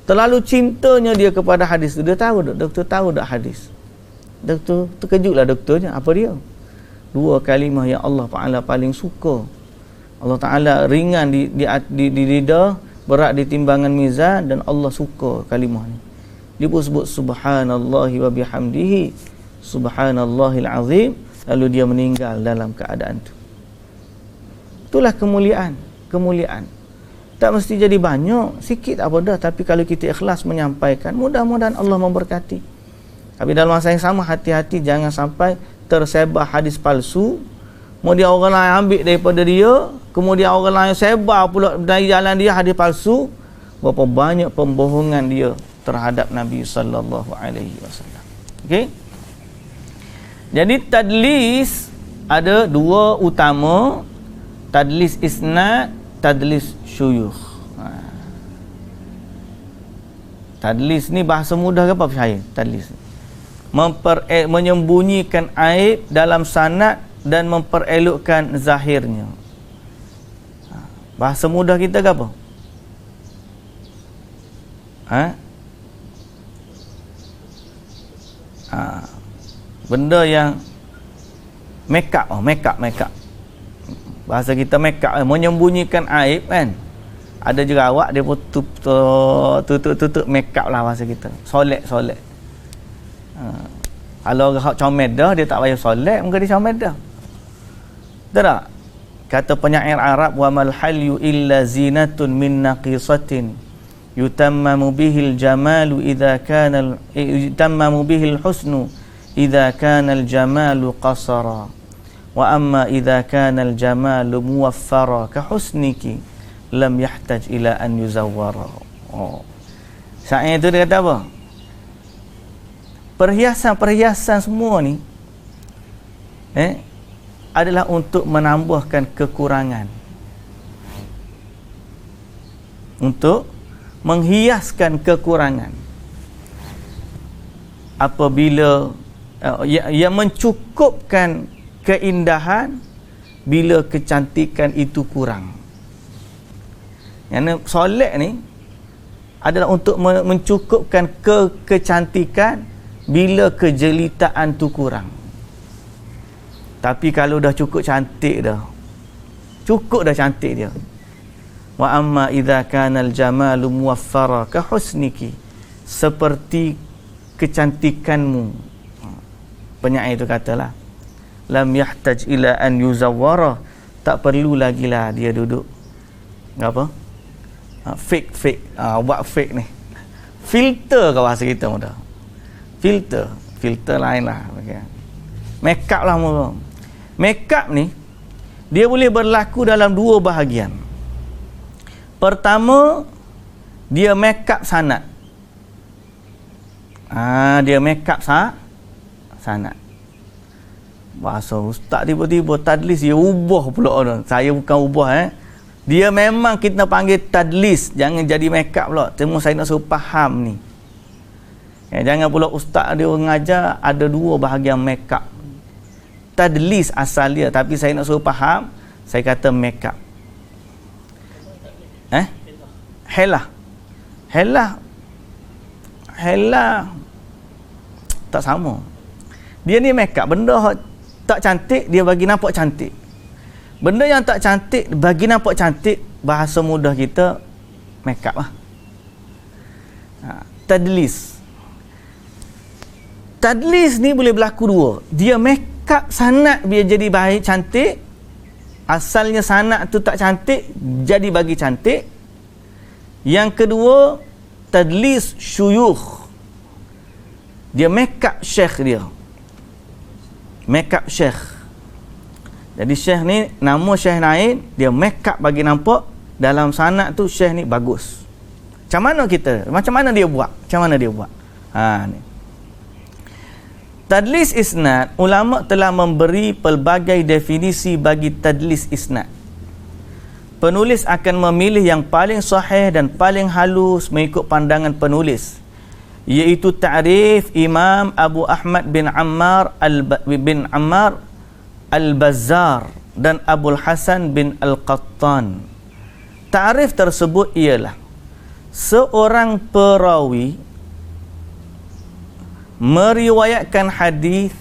Terlalu cintanya dia kepada hadis tu. Dia tahu tak? Doktor tahu tak hadis? Doktor terkejutlah doktornya. Apa dia? 2 kalimah yang Allah Ta'ala paling suka. Allah Ta'ala ringan di lidah, berat di timbangan mizan, dan Allah suka kalimah ni. Dia pun sebut subhanallahi wa bihamdihi subhanallahil azim, lalu dia meninggal dalam keadaan tu. Itulah kemuliaan. Tak mesti jadi banyak, sikit apa dah, tapi kalau kita ikhlas menyampaikan, mudah-mudahan Allah memberkati. Tapi dalam masa yang sama, hati-hati jangan sampai tersebar hadis palsu, kemudian orang lain ambil daripada dia, kemudian orang lain sebar pula dari jalan dia hadis palsu. Berapa banyak pembohongan dia terhadap Nabi sallallahu alaihi wasallam. Okey. Jadi tadlis ada 2 utama, tadlis isnad, tadlis syuyukh. Tadlis ni bahasa mudah ke apa saya? Tadlis menyembunyikan aib dalam sanad dan memperelokkan zahirnya. Bahasa mudah kita ke apa? Benda yang make up. Bahasa kita make up, menyembunyikan aib kan. Ada jerawat dia pun tutup make up lah bahasa kita. Solek. Kalau orang comel dah, dia tak payah solek, mungkin dia comel dah. Betul tak? Kata penyair Arab, wa mal halyu illa zinatun min naqisatin yutammamu bihil jamalu idza kana yutammamu bihil husnu idza kana al jamalu qasara wa amma idza kana al jamalu muwaffara ka husniki lam yahtaj ila an yuzawwara. Syair itu dia kata apa? Perhiasan semua ni adalah untuk menambahkan kekurangan, untuk menghiaskan kekurangan. Apabila yang mencukupkan keindahan bila kecantikan itu kurang. Yang solek ni adalah untuk mencukupkan kecantikan bila kejelitaan tu kurang. Tapi kalau dah cukup cantik dah, cantik dia. Wa amma idza kana al-jamalu muwaffara ka husniki, seperti kecantikanmu. Penyair itu katalah, lam yahtaj ila an yuzawwara, tak perlu lagi lah dia duduk apa? Fake. Buat fake ni. Filter ke bahasa kita mudah. Filter lain lah. Okay. Make up lah mula. Make up ni dia boleh berlaku dalam 2 bahagian. Pertama, dia make up sanad. Dia make up sanad. Bahasa ustaz tiba-tiba tadlis dia ubah pula. Saya bukan ubah Dia memang kita panggil tadlis, jangan jadi make up pula. Cuma saya nak suruh faham ni. Jangan pula ustaz dia mengajar ada 2 bahagian make up. Tadlis asal dia, tapi saya nak suruh faham, saya kata make up. Helah tak sama. Dia ni make up, benda tak cantik dia bagi nampak cantik. Benda yang tak cantik bagi nampak cantik, bahasa mudah kita make up lah. Tadlis ni boleh berlaku 2. Dia make up sanad biar jadi baik cantik. Asalnya sanad tu tak cantik, jadi bagi cantik. Yang kedua, tadlis syuyukh. Dia make up syekh dia. Make up syekh. Jadi syekh ni nama syekh lain, dia make up bagi nampak dalam sanad tu syekh ni bagus. Macam mana dia buat? Ni. Tadlis isnad, ulama telah memberi pelbagai definisi bagi tadlis isnad. Penulis akan memilih yang paling sahih dan paling halus mengikut pandangan penulis, iaitu ta'rif Imam Abu Ahmad bin Ammar Al-Bazzar dan Abul Hasan bin Al-Qattan. Ta'rif tersebut ialah seorang perawi meriwayatkan hadis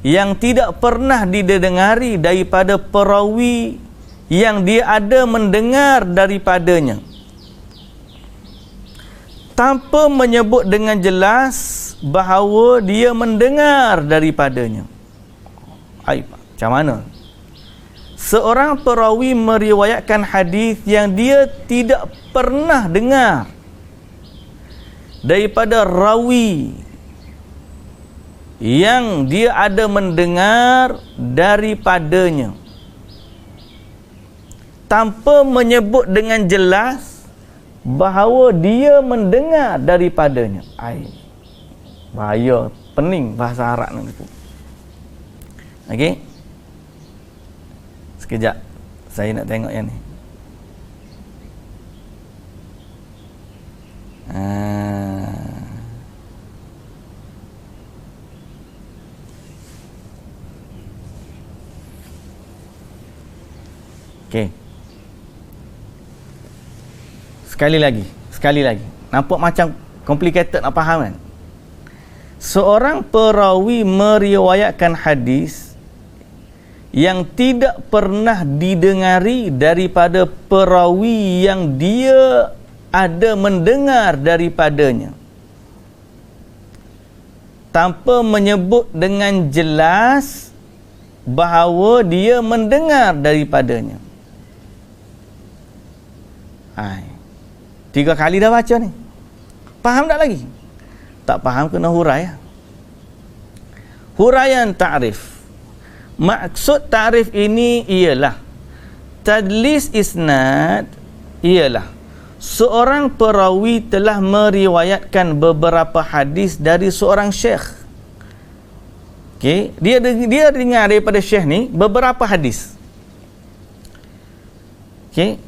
yang tidak pernah didengari daripada perawi yang dia ada mendengar daripadanya, tanpa menyebut dengan jelas bahawa dia mendengar daripadanya. Macam mana? Seorang perawi meriwayatkan hadis yang dia tidak pernah dengar daripada rawi yang dia ada mendengar daripadanya, tanpa menyebut dengan jelas bahawa dia mendengar daripadanya. Bahaya, pening bahasa Arab ni. Okey. Sekejap, saya nak tengok yang ni. Okey. Sekali lagi. Nampak macam complicated nak faham kan? Seorang perawi meriwayatkan hadis yang tidak pernah didengari daripada perawi yang dia ada mendengar daripadanya, tanpa menyebut dengan jelas bahawa dia mendengar daripadanya. 3 kali dah baca ni. Faham tak lagi? Tak faham kena hurai. Huraian ta'rif. Maksud ta'rif ini ialah tadlis isnad ialah seorang perawi telah meriwayatkan beberapa hadis dari seorang syekh. Okey, dia dengar daripada syekh ni beberapa hadis. Okey,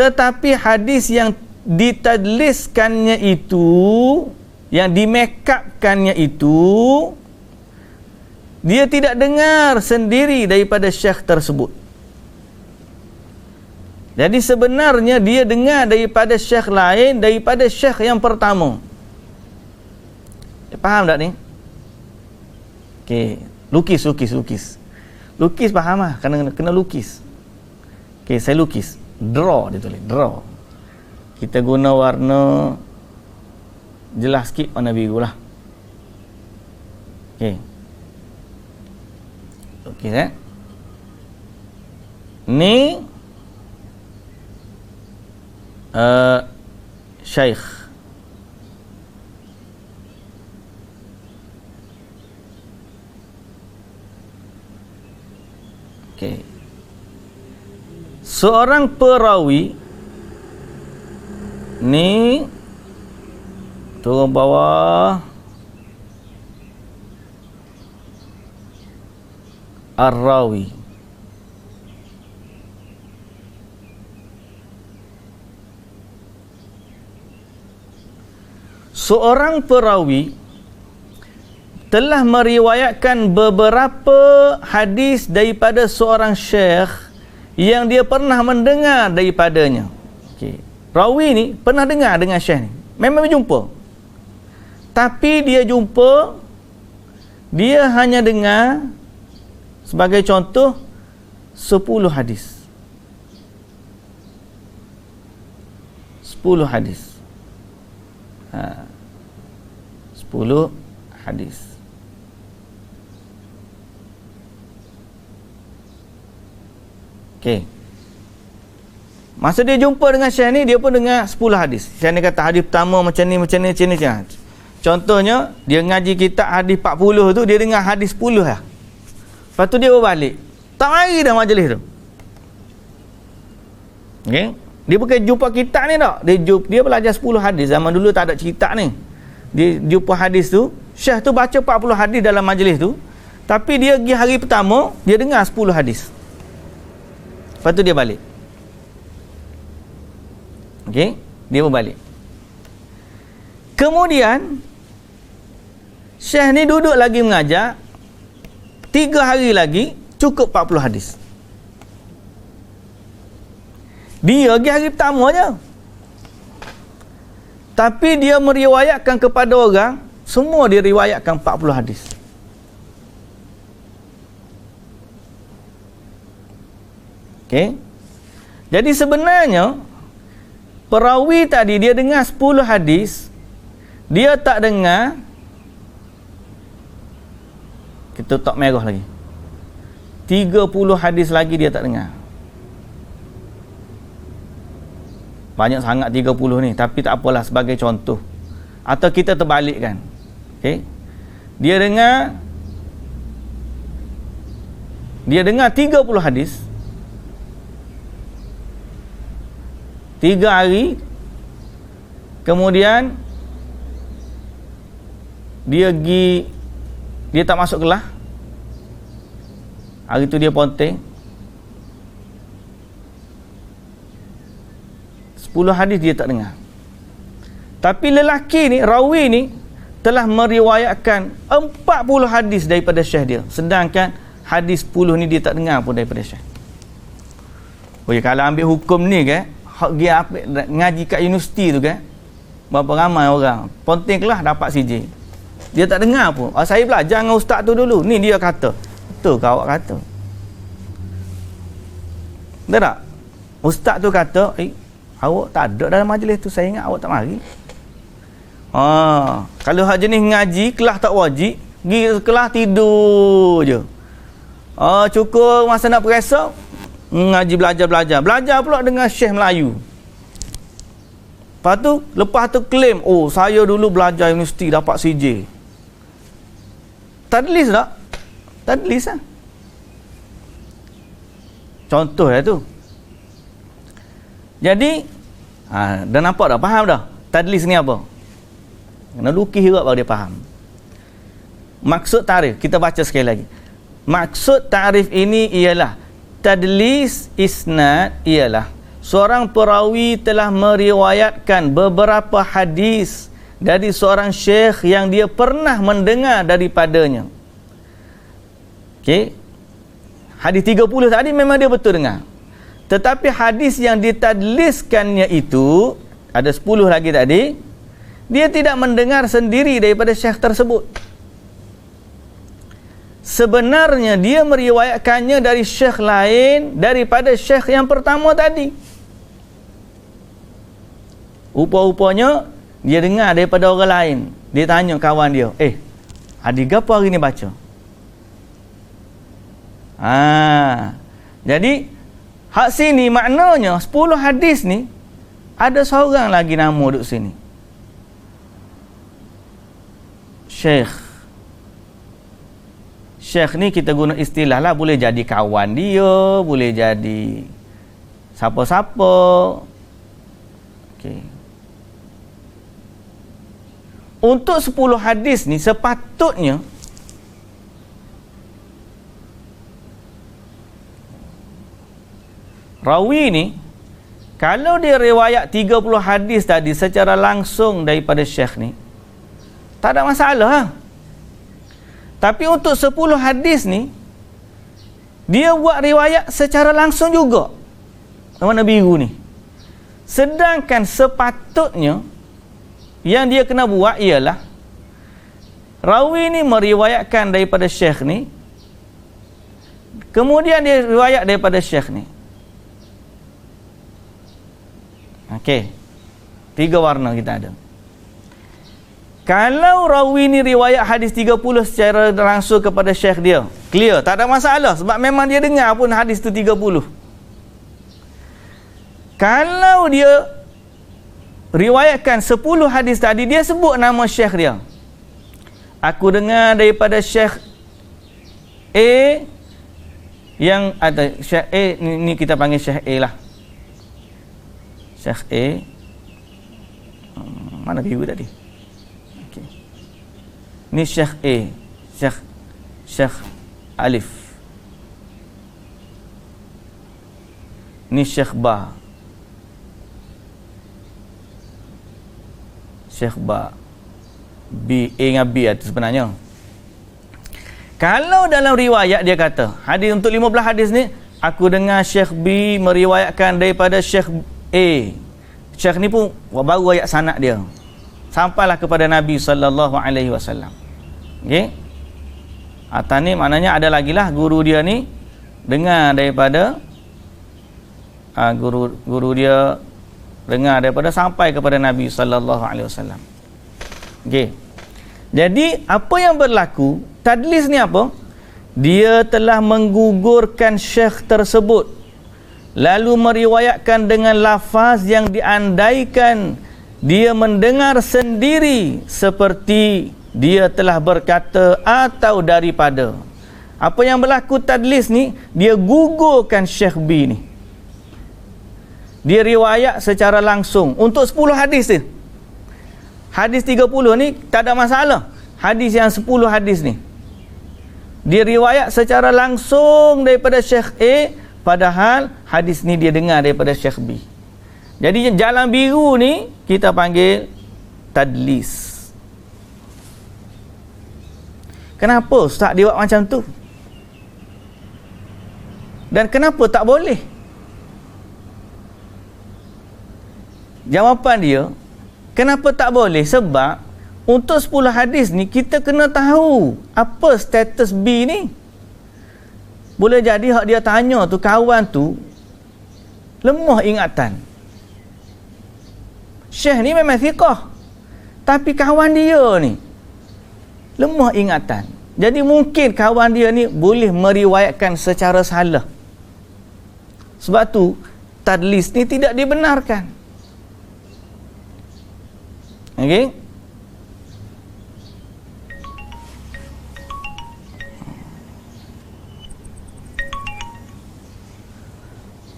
tetapi hadis yang ditadliskannya itu, yang dimekapkannya itu, dia tidak dengar sendiri daripada syekh tersebut. Jadi sebenarnya dia dengar daripada syekh lain daripada syekh yang pertama. Faham tak ni? Okey, lukis faham lah, kena lukis. Okey, saya lukis. Draw dia tulis, draw. Kita guna warna jelas sikit, warna biru lah. Okey, ni syekh. Okey. Seorang perawi ni turun bawah, ar-rawi. Seorang perawi telah meriwayatkan beberapa hadis daripada seorang syekh yang dia pernah mendengar daripadanya. Okey. Rawi ni pernah dengar dengan syekh ni. Memang berjumpa. Tapi dia hanya dengar, sebagai contoh, 10 hadis. 10 hadis. 10 hadis. Okey. Masa dia jumpa dengan syekh ni, dia pun dengar 10 hadis. Syekh ni kata hadis pertama macam ni. Contohnya, dia ngaji kitab hadis 40 tu, dia dengar hadis 10 lah. Lepas tu dia berbalik. Tak mari dah majlis tu. Okey. Dia bukan jumpa kitab ni tak. Dia belajar 10 hadis. Zaman dulu tak ada kitab ni. Dia jumpa hadis tu, Syekh tu baca 40 hadis dalam majlis tu. Tapi dia pergi hari pertama, dia dengar 10 hadis. Lepas tu dia balik. Okey, dia berbalik. Kemudian Syekh ni duduk lagi mengajar 3 hari lagi, cukup 40 hadis. Dia pergi hari pertama je. Tapi dia meriwayatkan kepada orang, semua dia riwayatkan 40 hadis. Okey. Jadi sebenarnya perawi tadi dia dengar 10 hadis, dia tak dengar, kita tak merah lagi, 30 hadis lagi dia tak dengar. Banyak sangat 30 ni, tapi tak apalah, sebagai contoh. Atau kita terbalikkan. Okey. Dia dengar 30 hadis. 3 hari. Kemudian dia tak masuk kelas. Hari tu dia ponteng. 10 hadis dia tak dengar. Tapi lelaki ni, rawi ni, telah meriwayatkan 40 hadis daripada syekh dia. Sedangkan hadis 10 ni dia tak dengar pun daripada syekh. Oh ya, kalau ambil hukum ni kan, hak dia ngaji kat universiti tu kan, berapa ramai orang ponteng kelas dapat CJ. Dia tak dengar pun. Saya belajar dengan ustaz tu dulu. Ni dia kata. Betul ke awak kata? Betul tak? Ustaz tu kata, awak tak ada dalam majlis tu, saya ingat awak tak mari. Kalau hak jenis ngaji, kelas tak wajib, pergi kelas tidur je. Cukup masa nak periksa, ngaji belajar pula dengan Syekh Melayu. Lepas tu claim, saya dulu belajar universiti dapat CJ. Tadlis tak? Tadlis lah. Contoh lah tu. Jadi dah nampak dah, faham dah tadlis ni apa? Kena lukis juga baru dia faham. Maksud tarif, kita baca sekali lagi. Maksud tarif ini ialah tadlis isnad ialah seorang perawi telah meriwayatkan beberapa hadis dari seorang syekh yang dia pernah mendengar daripadanya. Okey. Hadis 30 tadi memang dia betul dengar. Tetapi hadis yang ditadliskannya itu, ada 10 lagi tadi, dia tidak mendengar sendiri daripada syekh tersebut. Sebenarnya dia meriwayatkannya dari syekh lain daripada syekh yang pertama tadi. Rupa-rupanya dia dengar daripada orang lain. Dia tanya kawan dia, hadis apa hari ni baca? Jadi hak sini maknanya 10 hadis ni ada seorang lagi nama duduk sini, Syekh ni kita guna istilah lah, boleh jadi kawan dia, boleh jadi siapa-siapa. Okey. Untuk 10 hadis ni sepatutnya rawi ni, kalau dia riwayat 30 hadis tadi secara langsung daripada syekh ni, tak ada masalah. Tapi untuk 10 hadis ni, dia buat riwayat secara langsung juga. Warna biru ni. Sedangkan sepatutnya yang dia kena buat ialah rawi ni meriwayatkan daripada syekh ni, kemudian dia riwayat daripada syekh ni. Okey. 3 warna kita ada. Kalau rawi ni riwayat hadis 30 secara langsung kepada syekh dia, clear, tak ada masalah sebab memang dia dengar pun hadis tu 30. Kalau dia riwayatkan 10 hadis tadi, dia sebut nama syekh dia. Aku dengar daripada syekh A, yang ada syekh A ni kita panggil syekh A lah. Syekh A. Mana biru tadi? Okey. Ni Syekh A. Syekh Alif. Ni Syekh Ba. Syekh Ba. B, A dengan B itu sebenarnya. Kalau dalam riwayat dia kata, hadis untuk 15 hadis ni, aku dengar Syekh B meriwayatkan daripada Syekh A. Syekh ni pun baru ayat sanad dia. Sampailah kepada Nabi sallallahu alaihi wasallam. Okey. Atas ni maknanya ada lagi lah guru dia ni dengar daripada guru dia dengar daripada sampai kepada Nabi sallallahu alaihi wasallam. Okey. Jadi apa yang berlaku? Tadlis ni apa? Dia telah menggugurkan syekh tersebut, lalu meriwayatkan dengan lafaz yang diandaikan dia mendengar sendiri, seperti dia telah berkata atau daripada. Apa yang berlaku tadlis ni? Dia gugurkan Syekh B ni. Dia riwayat secara langsung untuk 10 hadis dia. Hadis 30 ni tak ada masalah. Hadis yang 10 hadis ni dia riwayat secara langsung daripada Syekh A, padahal hadis ni dia dengar daripada Syekh B. Jadi jalan biru ni kita panggil tadlis. Kenapa Ustaz dia buat macam tu? Dan kenapa tak boleh? Jawapan dia, kenapa tak boleh? Sebab untuk 10 hadis ni kita kena tahu apa status B ni. Boleh jadi hak dia tanya tu, kawan tu lemah ingatan. Syekh ni memang thiqah, tapi kawan dia ni lemah ingatan. Jadi mungkin kawan dia ni boleh meriwayatkan secara salah. Sebab tu tadlis ni tidak dibenarkan. Okey?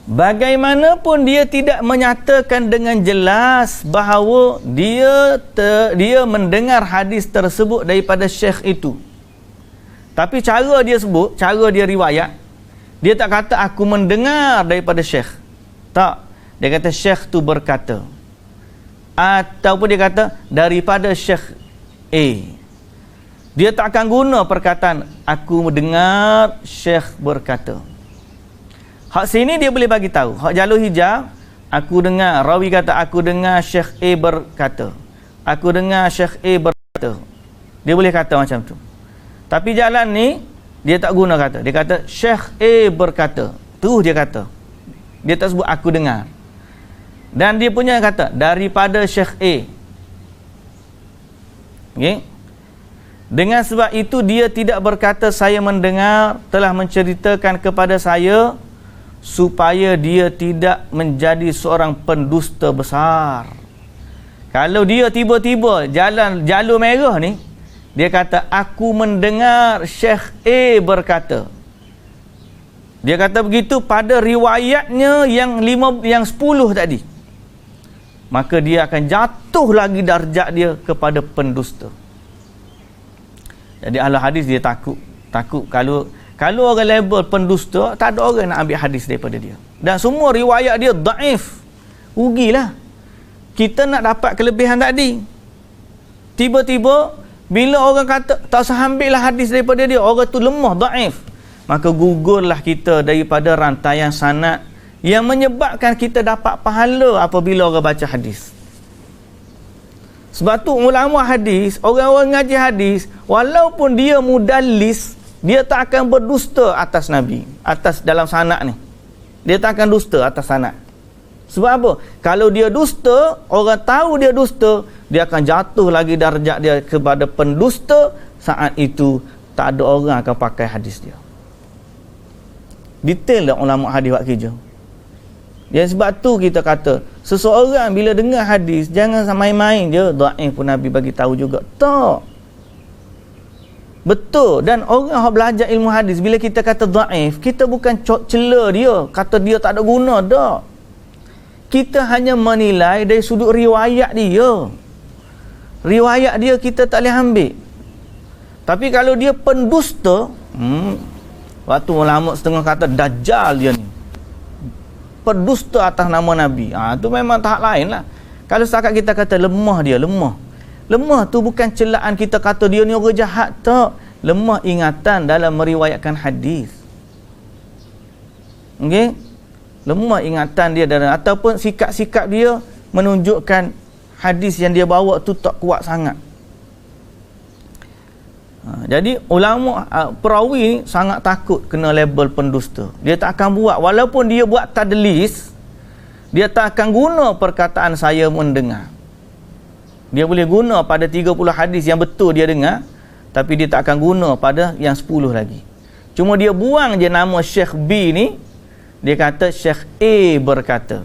Bagaimanapun dia tidak menyatakan dengan jelas bahawa dia mendengar hadis tersebut daripada syekh itu. Tapi cara dia sebut, cara dia riwayat, dia tak kata aku mendengar daripada syekh. Tak. Dia kata syekh tu berkata. Ataupun dia kata daripada syekh A. Dia tak akan guna perkataan aku mendengar syekh berkata. Hak sini dia boleh bagi tahu. Hak jalur hijau, aku dengar, rawi kata aku dengar Syekh A berkata. Aku dengar Syekh A berkata. Dia boleh kata macam tu. Tapi jalan ni dia tak guna kata. Dia kata Syekh A berkata. Terus dia kata. Dia tak sebut aku dengar. Dan dia punya kata daripada Syekh A. Okey. Dengan sebab itu dia tidak berkata saya mendengar, telah menceritakan kepada saya, supaya dia tidak menjadi seorang pendusta besar. Kalau dia tiba-tiba jalan jalur merah ni, dia kata aku mendengar Syekh A berkata. Dia kata begitu pada riwayatnya yang 10 tadi. Maka dia akan jatuh lagi darjat dia kepada pendusta. Jadi ahli hadis dia takut kalau orang label pendusta, tak ada orang nak ambil hadis daripada dia. Dan semua riwayat dia daif. Rugilah. Kita nak dapat kelebihan tadi. Tiba-tiba, bila orang kata, tak usah ambillah hadis daripada dia, orang tu lemah, daif. Maka gugurlah kita daripada rantaian sanad yang menyebabkan kita dapat pahala apabila orang baca hadis. Sebab tu ulama hadis, orang-orang ngaji hadis, walaupun dia mudallis, dia tak akan berdusta atas Nabi, atas dalam sanad ni. Dia tak akan dusta atas sanad. Sebab apa? Kalau dia dusta, orang tahu dia dusta, dia akan jatuh lagi darjat dia kepada pendusta. Saat itu tak ada orang akan pakai hadis dia. Detail dah ulama hadis buat kerja. Dan sebab tu kita kata, seseorang bila dengar hadis, jangan main-main je dhaif pun Nabi bagi tahu juga. Tak. Betul. Dan orang yang belajar ilmu hadis, bila kita kata dhaif, kita bukan cela dia, kata dia tak ada guna. Tak. kita hanya menilai dari sudut riwayat dia. Riwayat dia kita tak boleh ambil. Tapi kalau dia pendusta, waktu ulama setengah kata dajjal dia ni, pendusta atas nama Nabi. Tu memang tahap lain lah. Kalau setakat kita kata lemah dia, lemah tu bukan celaan kita kata dia ni orang jahat, tak. Lemah ingatan dalam meriwayatkan hadis. Okey? Lemah ingatan dia dalam, ataupun sikap-sikap dia menunjukkan hadis yang dia bawa tu tak kuat sangat. Jadi ulama perawi ni sangat takut kena label pendusta. Dia tak akan buat, walaupun dia buat tadlis, dia tak akan guna perkataan saya mendengar. Dia boleh guna pada 30 hadis yang betul dia dengar, tapi dia tak akan guna pada yang 10 lagi. Cuma dia buang je nama Syekh B ni, dia kata Syekh A berkata.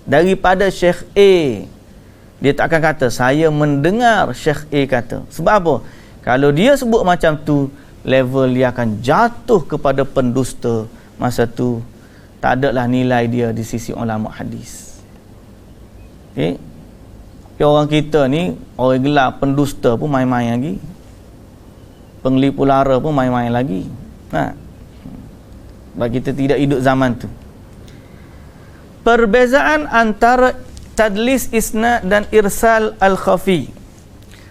Daripada Syekh A, dia tak akan kata saya mendengar Syekh A kata. Sebab apa? Kalau dia sebut macam tu, level dia akan jatuh kepada pendusta. Masa tu tak adalah nilai dia di sisi ulama hadis. Okey. Orang kita ni, orang gelar pendusta pun main-main lagi. Penglipu lara pun main-main lagi. Sebab kita tidak hidup zaman tu. Perbezaan antara tadlis isnad dan irsal al-khafi.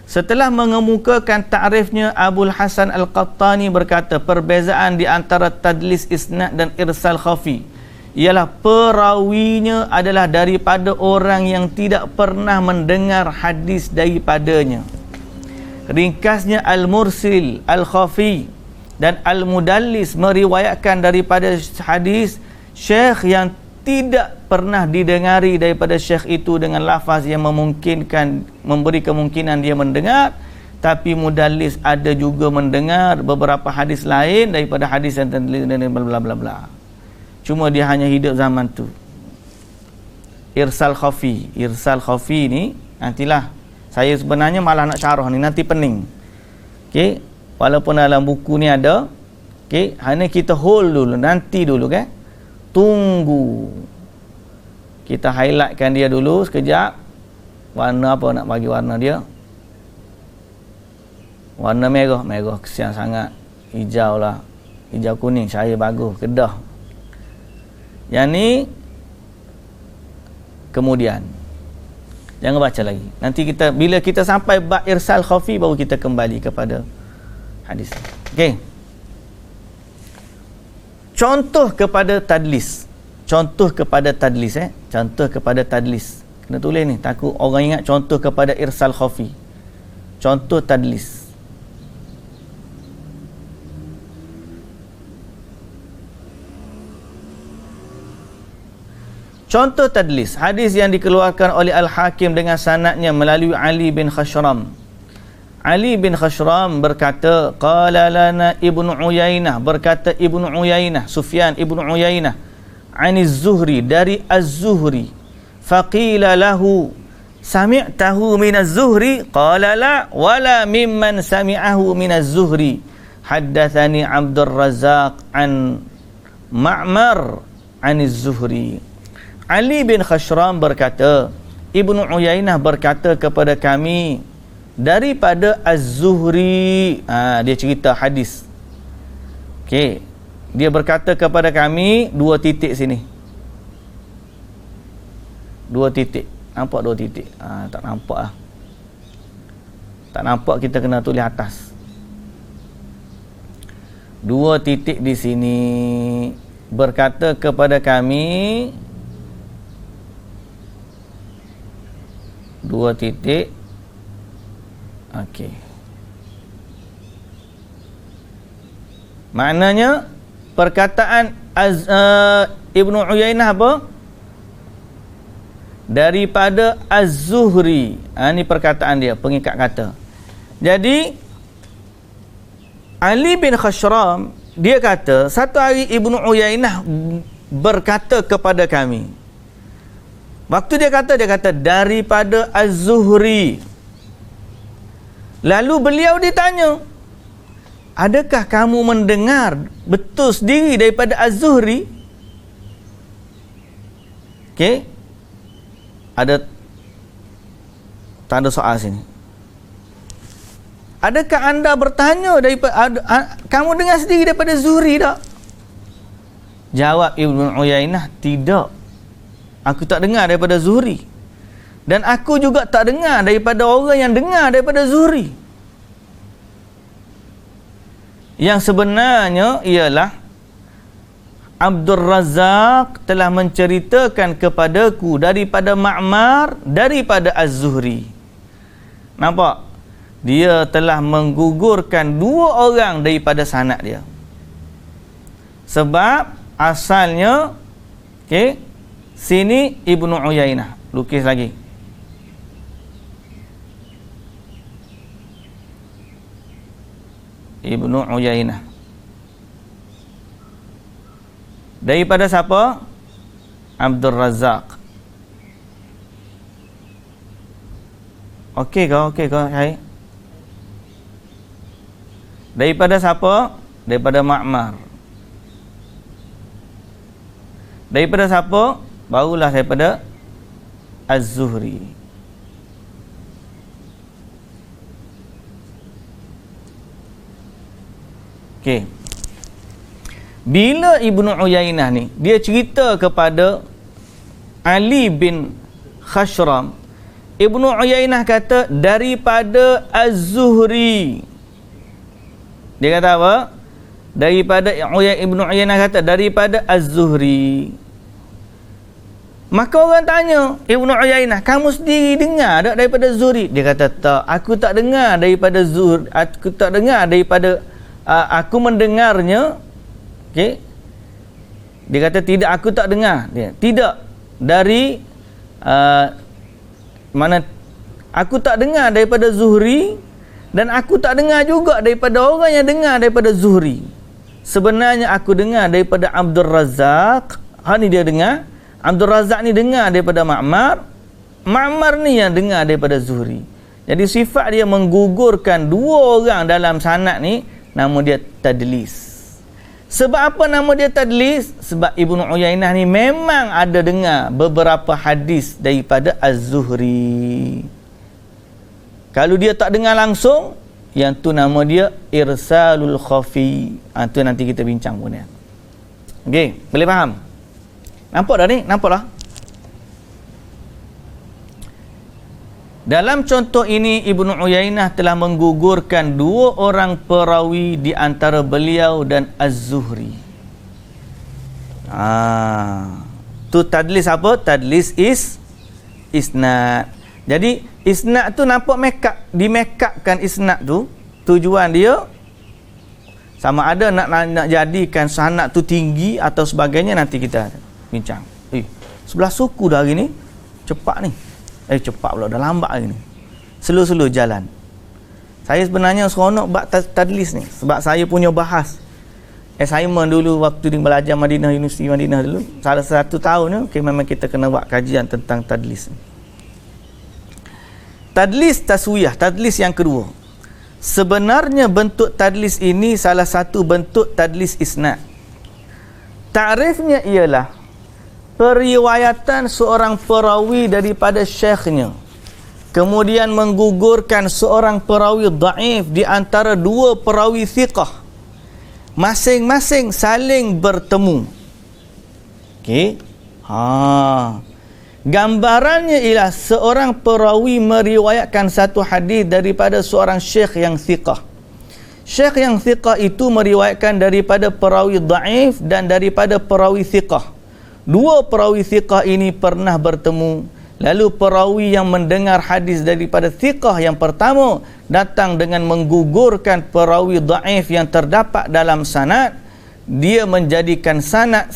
Setelah mengemukakan ta'rifnya, Abul Hasan Al-Qattani berkata, perbezaan di antara tadlis isnad dan irsal khafi ialah perawinya adalah daripada orang yang tidak pernah mendengar hadis daripadanya. Ringkasnya al-mursil, al-khafi dan al-mudallis meriwayatkan daripada hadis syekh yang tidak pernah didengari daripada syekh itu dengan lafaz yang memungkinkan, memberi kemungkinan dia mendengar. Tapi mudallis ada juga mendengar beberapa hadis lain daripada hadis yang tertulis dan bla bla bla. Cuma dia hanya hidup zaman tu. Irsal khafi ni nantilah saya sebenarnya malah nak syarah ni, nanti pening. Okey, walaupun dalam buku ni ada. Okey, hanya kita hold dulu, nanti dulu kan. Tunggu. Kita highlightkan dia dulu sekejap. Warna apa nak bagi warna dia? Warna merah kesian sangat. Hijau lah. Hijau kuning, cahaya bagus, kedah. Yang ni kemudian jangan baca lagi. Nanti kita, bila kita sampai bab irsal khafi, baru kita kembali kepada hadis. Okey. Contoh kepada tadlis. Contoh kepada tadlis. Kena tulis ni, takut orang ingat contoh kepada irsal khafi. Contoh tadlis. Contoh tadlis, hadis yang dikeluarkan oleh Al-Hakim dengan sanadnya melalui Ali bin Khashram. Ali bin Khashram berkata, qala lana Ibnu Uyainah, berkata Ibnu Uyainah, Sufyan Ibnu Uyainah, aniz Zuhri, dari Az-Zuhri. Faqila lahu, sami'tahu minaz Zuhri? Qala la, wala mimman sami'ahu minaz Zuhri. Haddathani Abdul Razak an Ma'mar aniz Zuhri. Ali bin Khashram berkata, Ibnu Uyainah berkata kepada kami daripada Az-Zuhri. Dia cerita hadis. Okey, dia berkata kepada kami, 2 titik sini. 2 titik. Nampak 2 titik? Tak nampak lah. Tak nampak, kita kena tulis atas. 2 titik di sini. Berkata kepada kami, 2 titik. Okey. Maknanya perkataan Ibnu Uyainah apa? Daripada Az-Zuhri. Ini perkataan dia, pengikat kata. Jadi Ali bin Khashram dia kata, satu hari Ibnu Uyainah berkata kepada kami. Waktu dia kata daripada Az-Zuhri. Lalu beliau ditanya, adakah kamu mendengar betul sendiri daripada Az-Zuhri? Okey. Ada tanda soal sini. Adakah anda bertanya daripada kamu dengar sendiri daripada Zuhri tak? Jawab Ibnu Uyainah, tidak. Aku tak dengar daripada Zuhri. Dan aku juga tak dengar daripada orang yang dengar daripada Zuhri. Yang sebenarnya ialah Abdul Razak telah menceritakan kepadaku daripada Ma'mar, daripada Az-Zuhri. Nampak? Dia telah menggugurkan dua orang daripada sanad dia. Sebab asalnya, okey, sini Ibnu Uyainah. Lukis lagi. Ibnu Uyainah. Daripada siapa? Abdul Razak. Okey kau, hai. Daripada siapa? Daripada Ma'mar. Daripada siapa? Barulah daripada Az-Zuhri. Okey. Bila Ibnu Uyainah ni dia cerita kepada Ali bin Khashram, Ibnu Uyainah kata daripada Az-Zuhri. Dia kata apa? Daripada Ibnu Uyainah kata daripada Az-Zuhri. Maka orang tanya Ibnu Uyainah, kamu sendiri dengar tak daripada Zuhri? Dia kata tak, aku tak dengar daripada Zuhri, aku tak dengar daripada aku mendengarnya. Okey. Dia kata tidak, aku tak dengar. Dia tidak dari mana aku tak dengar daripada Zuhri. Dan aku tak dengar juga daripada orang yang dengar daripada Zuhri. Sebenarnya aku dengar daripada Abdul Razak. Ni dia dengar. Abdul Razak ni dengar daripada Ma'mar. Ma'mar ni yang dengar daripada Zuhri. Jadi sifat dia menggugurkan dua orang dalam sanad ni, nama dia tadlis. Sebab apa nama dia tadlis? Sebab Ibnu Uyainah ni memang ada dengar beberapa hadis daripada Az-Zuhri. Kalau dia tak dengar langsung, yang tu nama dia irsalul khafi. Tu nanti kita bincang pun ya. Okey, boleh faham? Nampak dah ni? Nampak dah? Dalam contoh ini Ibnu Uyainah telah menggugurkan dua orang perawi di antara beliau dan Az-Zuhri. Tu tadlis apa? Tadlis isnad. Jadi isnad tu nampak di-make-upkan isnad tu, tujuan dia sama ada nak jadikan sanad tu tinggi atau sebagainya, nanti kita bincang. Sebelah suku dah hari ni cepat ni. Cepat pula, dah lambat hari ni. Slow-slow jalan. Saya sebenarnya seronok bab tadlis ni sebab saya punya bahas assignment dulu waktu di belajar Madinah, Universiti Madinah dulu, salah satu tahun ni memang kita kena buat kajian tentang tadlis ni. Tadlis taswiyah, tadlis yang kedua. Sebenarnya bentuk tadlis ini salah satu bentuk tadlis isnad. Ta'rifnya ialah periwayatan seorang perawi daripada syekhnya, kemudian menggugurkan seorang perawi dhaif di antara dua perawi thiqah, masing-masing saling bertemu. Okey. Gambarannya ialah seorang perawi meriwayatkan satu hadis daripada seorang syekh yang thiqah. Syekh yang thiqah itu meriwayatkan daripada perawi dhaif dan daripada perawi thiqah. Dua perawi thiqah ini pernah bertemu. Lalu perawi yang mendengar hadis daripada thiqah yang pertama datang dengan menggugurkan perawi dhaif yang terdapat dalam sanad. Dia menjadikan sanad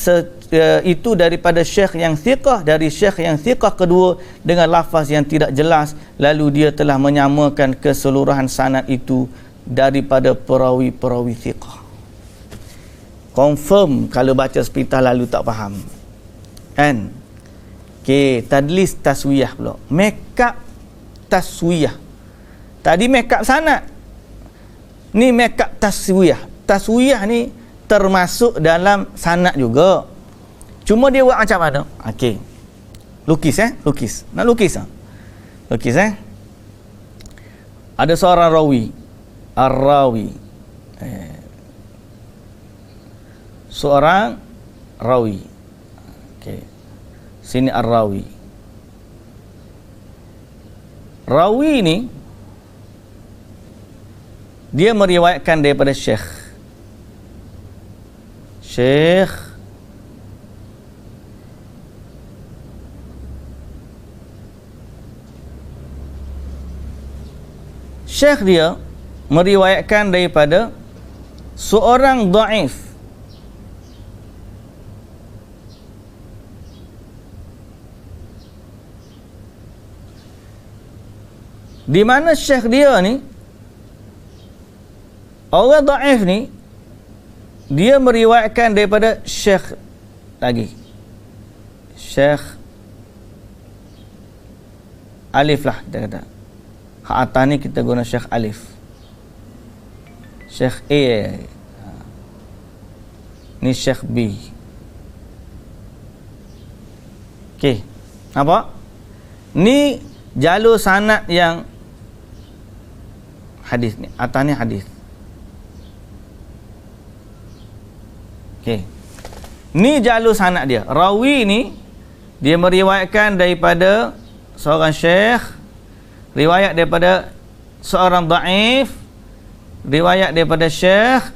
itu daripada syekh yang thiqah, dari syekh yang thiqah kedua dengan lafaz yang tidak jelas, lalu dia telah menyamakan keseluruhan sanad itu daripada perawi-perawi thiqah. Confirm kalau baca sepitah lalu tak faham kan? Okey, tadlis taswiyah pula, make-up taswiyah. Tadi make-up sanad, ni make-up taswiyah. Taswiyah ni termasuk dalam sanad juga. Cuma dia buat macam mana? Okey. Lukis lukis. Nak lukis Lukis Ada seorang rawi, ar-rawi. Seorang rawi. Okey. Sini ar-rawi. Rawi ni dia meriwayatkan daripada syekh. Syekh dia meriwayatkan daripada seorang dhaif. Di mana syekh dia ni, orang dhaif ni, dia meriwayatkan daripada syekh lagi. Syekh alif lah kita kata. Hak atas ni kita guna syekh alif. Syekh A. Ni syekh B. Okey. Nampak? Ni jalur sanad yang hadis ni. Atas ni hadis. Okey. Ni jalur sanad dia. Rawi ni dia meriwayatkan daripada seorang syekh, riwayat daripada seorang dhaif, riwayat daripada syekh,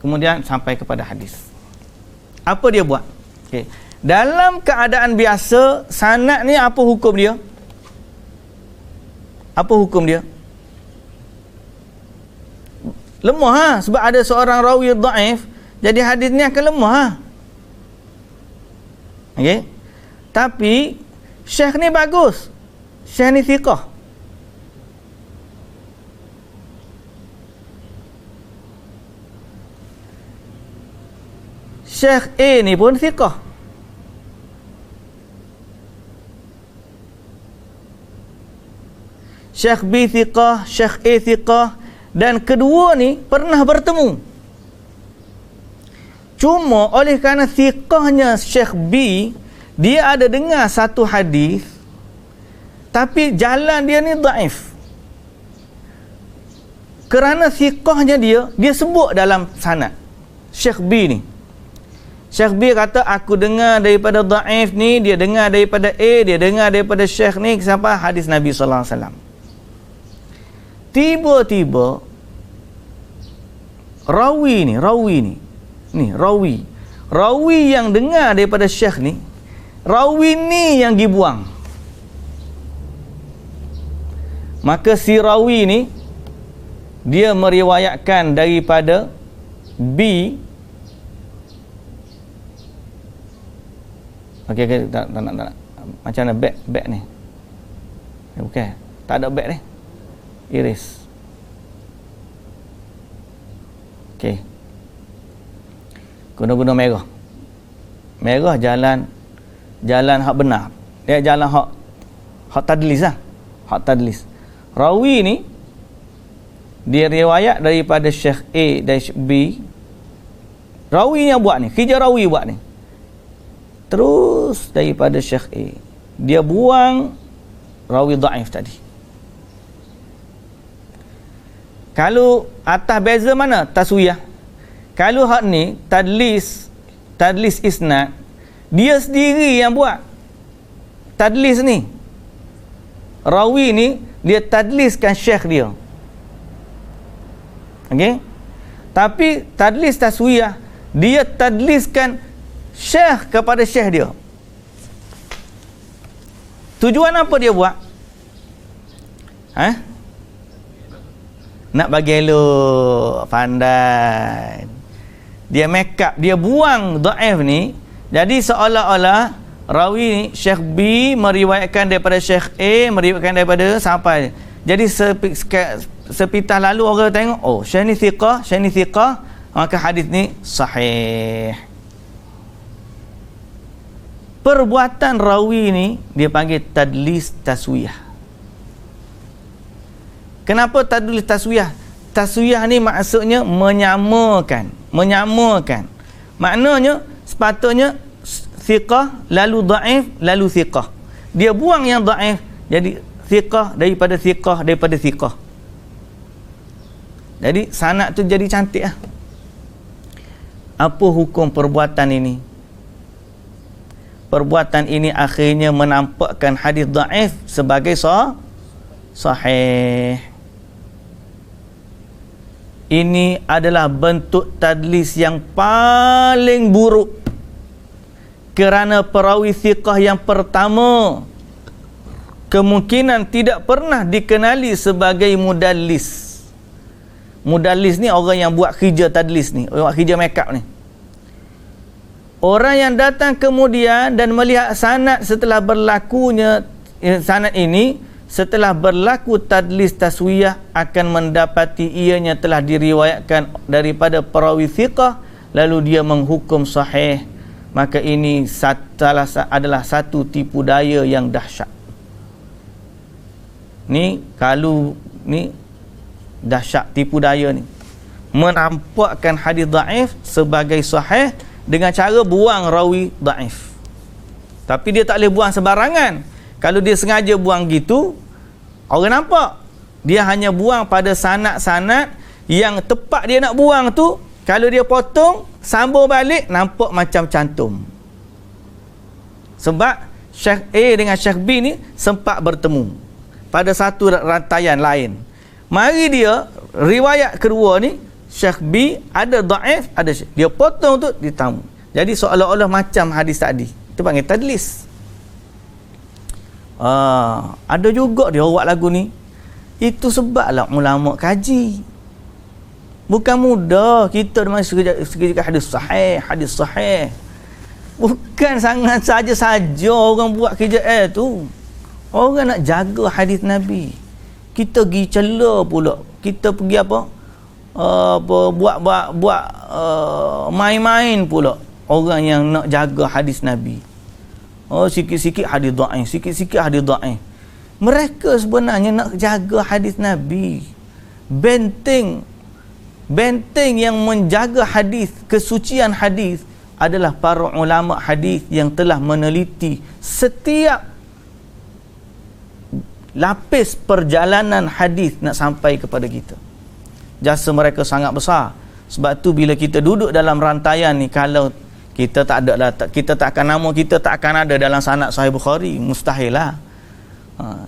kemudian sampai kepada hadis. Apa dia buat? Okey. Dalam keadaan biasa, sanad ni apa hukum dia? Apa hukum dia? Lemah sebab ada seorang rawi dhaif, jadi hadis ni akan lemah Okey. Tapi syekh ni bagus. Syekh ni thiqah. Syekh A ni pun thiqah. Syekh B thiqah, Syekh A thiqah, dan kedua ni pernah bertemu. Cuma oleh kerana thiqahnya Syekh B, dia ada dengar satu hadis, tapi jalan dia ni dhaif. Kerana thiqahnya dia sebut dalam sanad Syekh B ni. Syekh B kata, aku dengar daripada dhaif ni, dia dengar daripada A, dia dengar daripada Syekh ni sampai hadis Nabi sallallahu alaihi wasallam. Tiba-tiba rawi yang dengar daripada Syekh ni, rawi ni yang dibuang. Maka si rawi ni dia meriwayatkan daripada B. Okey, tak nak. Macam mana back ni? Bukan. Tak ada back ni. Iris. Okey. Guna-guna merah. Merah jalan hak benar. Dia jalan hak tadlis lah. Hak tadlis. Rawi ni dia riwayat daripada Syekh A dan Syekh B. Rawi ni yang buat ni. Kerja rawi buat ni. Terus daripada Syekh A, dia buang rawi dhaif tadi. Kalau atas beza mana? Taswiyah. Kalau hak ni tadlis isnad, dia sendiri yang buat tadlis ni. Rawi ni dia tadliskan syekh dia. Okey? Tapi tadlis taswiyah, dia tadliskan syekh kepada syekh dia. Tujuan apa dia buat? Nak bagi elok, pandai. Dia make up, dia buang dhaif ni. Jadi seolah-olah rawi ni Syekh B meriwayatkan daripada Syekh A, meriwayatkan daripada sampai. Jadi sepitah lalu orang tengok, oh Syekh ni thiqah, maka hadis ni sahih. Perbuatan rawi ni dia panggil tadlis taswiyah. Kenapa tadlis taswiyah? Taswiyah ni maksudnya menyamakan. Maknanya sepatutnya thiqah lalu dhaif lalu thiqah. dia buang yang dhaif, jadi thiqah daripada thiqah daripada thiqah. Jadi sanad tu jadi cantik lah. Apa hukum perbuatan ini? Perbuatan ini akhirnya menampakkan hadis dhaif sebagai sahih. Ini adalah bentuk tadlis yang paling buruk, kerana perawi thiqah yang pertama kemungkinan tidak pernah dikenali sebagai mudallis. Mudallis ni orang yang buat kerja tadlis ni, buat kerja makeup ni. Orang yang datang kemudian dan melihat sanad setelah berlakunya sanad ini, setelah berlaku tadlis taswiyah, akan mendapati ianya telah diriwayatkan daripada perawi thiqah lalu dia menghukum sahih. Maka ini adalah satu tipu daya yang dahsyat. Ni kalau ni dahsyat tipu daya ni, menampakkan hadis dhaif sebagai sahih dengan cara buang rawi dhaif. Tapi dia tak boleh buang sembarangan. Kalau dia sengaja buang gitu, orang nampak. Dia hanya buang pada sanad-sanad yang tepat dia nak buang tu. Kalau dia potong, sambung balik, nampak macam cantum. Sebab Syekh A dengan Syekh B ni sempat bertemu pada satu rantaian lain. Mari dia riwayat kedua ni, Syekh B ada dhaif, ada dia potong tu, ditamu. Jadi seolah-olah macam hadis tadi. Itu panggil tadlis. Ada juga dia buat lagu ni. Itu sebablah ulama kaji. Bukan mudah kita masuk sekejap hadis sahih. Bukan sangat saja orang buat kerja tu. Orang nak jaga hadis Nabi. Kita pergi cela pula. Kita pergi buat main-main pula. Orang yang nak jaga hadis Nabi. Sikit-sikit hadis dhaif, sikit-sikit hadis dhaif. Mereka sebenarnya nak jaga hadis Nabi. Benteng yang menjaga hadis, kesucian hadis adalah para ulama hadis yang telah meneliti setiap lapis perjalanan hadis nak sampai kepada kita. Jasa mereka sangat besar. Sebab tu bila kita duduk dalam rantaian ni, kalau kita tak ada lah, kita tak akan, nama kita tak akan ada dalam sanad Sahih Bukhari, mustahil lah.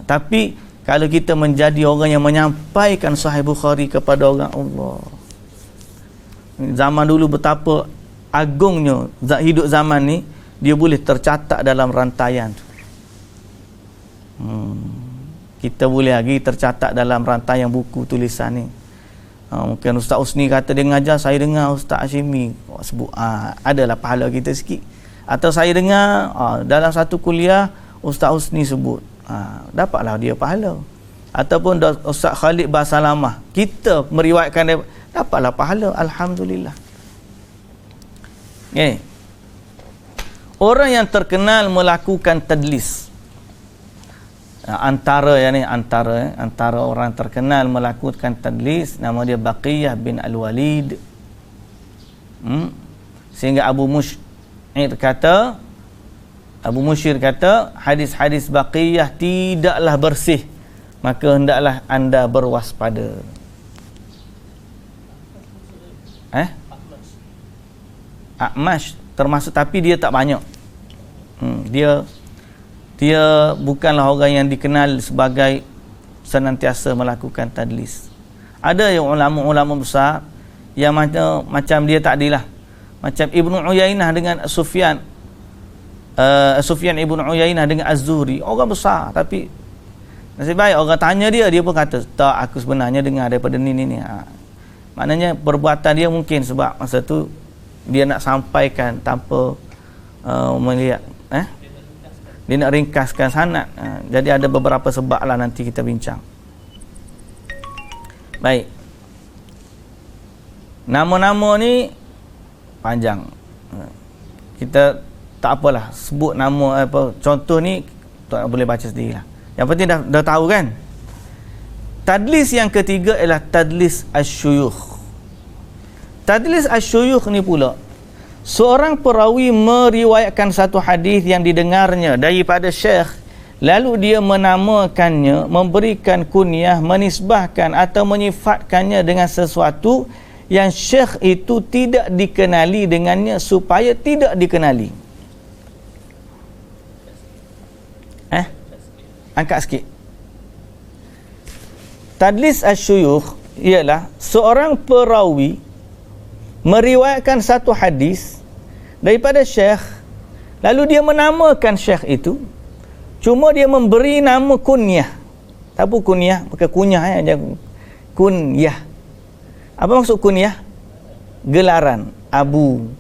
Tapi kalau kita menjadi orang yang menyampaikan Sahih Bukhari kepada orang Allah, zaman dulu betapa agungnya hidup zaman ni, dia boleh tercatat dalam rantaian tu. Kita boleh lagi tercatat dalam rantaian buku tulisan ni. Mungkin Ustaz Usni kata dia mengajar, saya dengar Ustaz Hashimi sebut, adalah pahala kita sikit. Atau saya dengar dalam satu kuliah Ustaz Usni sebut, dapatlah dia pahala. Ataupun Ustaz Khalid Basalamah, kita meriwayatkan dia, dapatlah pahala. Alhamdulillah. Okay. Orang yang terkenal melakukan tadlis, antara orang terkenal melakukan tadlis, nama dia Baqiyah bin Al-Walid. Sehingga Abu Mushir kata hadis-hadis Baqiyah tidaklah bersih, maka hendaklah anda berwaspada. A'mash termasuk, tapi dia tak banyak. Dia bukanlah orang yang dikenal sebagai senantiasa melakukan tadlis. Ada yang ulama-ulama besar yang macam dia tak adilah. Macam Ibnu Uyainah dengan Sufyan Ibnu Uyainah dengan Az-Zuhri, orang besar, tapi nasib baik orang tanya dia pun kata, tak, aku sebenarnya dengar daripada ni. Maknanya perbuatan dia mungkin sebab masa tu dia nak sampaikan tanpa melihat dia nak ringkaskan sanad. Jadi ada beberapa sebab lah, nanti kita bincang. Baik, nama-nama ni panjang, kita tak apalah sebut nama apa. Contoh ni tak boleh baca sendirilah. Yang penting dah tahu kan. Tadlis yang ketiga ialah tadlis asy-syuyukh. Tadlis asy-syuyukh ni pula, seorang perawi meriwayatkan satu hadis yang didengarnya daripada syekh lalu dia menamakannya, memberikan kunyah, menisbahkan atau menyifatkannya dengan sesuatu yang syekh itu tidak dikenali dengannya supaya tidak dikenali. Angkat sikit. Tadlis asyuyukh ialah seorang perawi meriwayatkan satu hadis daripada syekh, lalu dia menamakan syekh itu, cuma dia memberi nama kunyah. Tak apa kunyah, bukan kunyah ya, kunyah. Apa maksud kunyah? Gelaran. Abu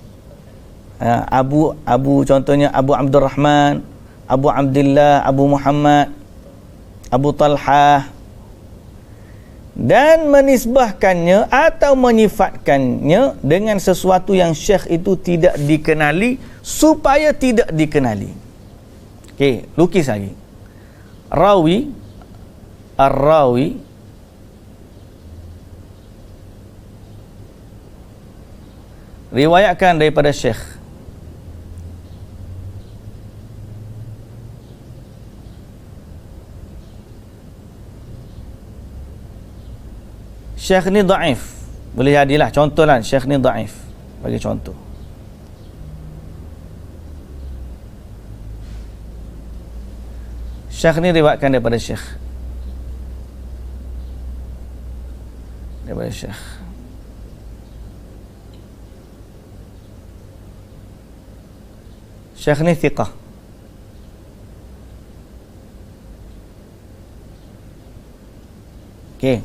contohnya Abu Abdurrahman, Abu Abdullah, Abu Muhammad, Abu Talhah, dan menisbahkannya atau menyifatkannya dengan sesuatu yang syekh itu tidak dikenali supaya tidak dikenali. Okey, lukis lagi. Ar-rawi riwayatkan daripada syekh. Syekh ni dhaif. Boleh jadilah contohlah syekh ni dhaif. Bagi contoh. Syekh ni riwayatkan daripada syekh. Daripada syekh. Syekh ni thiqah. Okey.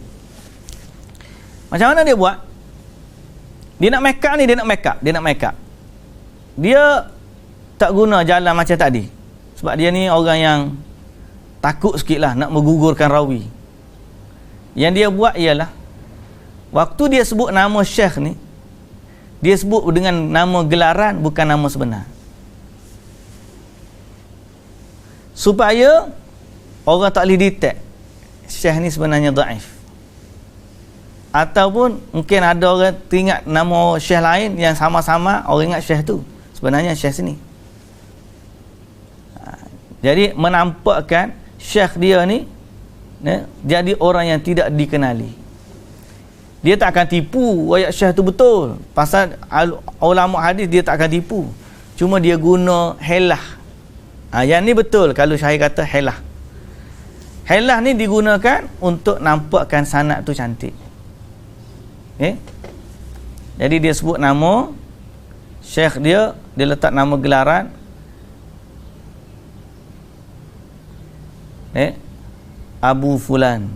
Macam mana dia buat? Dia nak make up ni, dia nak make up. Dia tak guna jalan macam tadi. Sebab dia ni orang yang takut sikit lah nak menggugurkan rawi. Yang dia buat ialah, waktu dia sebut nama syekh ni, dia sebut dengan nama gelaran, bukan nama sebenar. Supaya orang tak boleh detect syekh ni sebenarnya dhaif. Ataupun mungkin ada orang teringat nama syekh lain yang sama-sama orang ingat syekh tu, sebenarnya syekh sini. Jadi menampakkan syekh dia ni jadi orang yang tidak dikenali. Dia tak akan tipu ayat syekh tu betul. Pasal ulama hadis dia tak akan tipu. Cuma dia guna helah. Yang ni betul kalau saya kata helah. Helah ni digunakan untuk nampakkan sanad tu cantik. Okay? Jadi dia sebut nama syekh dia letak nama gelaran. Abu Fulan.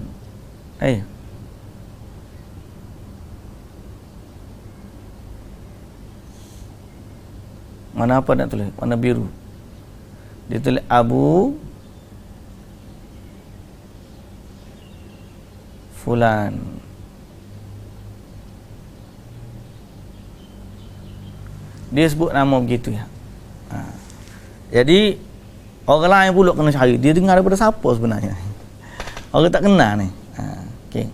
Mana apa nak tulis? Warna biru. Dia tulis Abu Fulan. Dia sebut nama begitu ya. Jadi orang lain pula kena cari. Dia dengar daripada siapa sebenarnya? Orang tak kenal ni. Okay.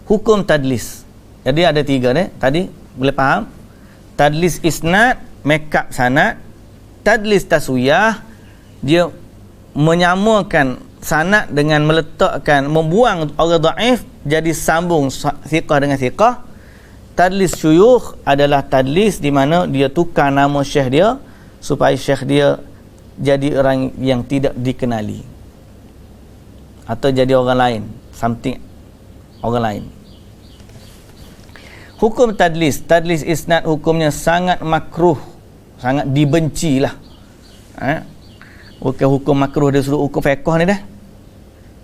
Hukum tadlis. Jadi ada 3 ni. Tadi boleh faham? Tadlis isnad, make up sanad. Tadlis taswiyah, dia menyamakan sanad dengan meletakkan, membuang orang dhaif jadi sambung thiqah dengan thiqah. Tadlis syuyukh adalah tadlis di mana dia tukar nama syekh dia supaya syekh dia jadi orang yang tidak dikenali atau jadi orang lain, something orang lain. Hukum tadlis isnad hukumnya sangat makruh, sangat dibenci lah. Bukan hukum makruh dia suruh hukum fiqh ni dah.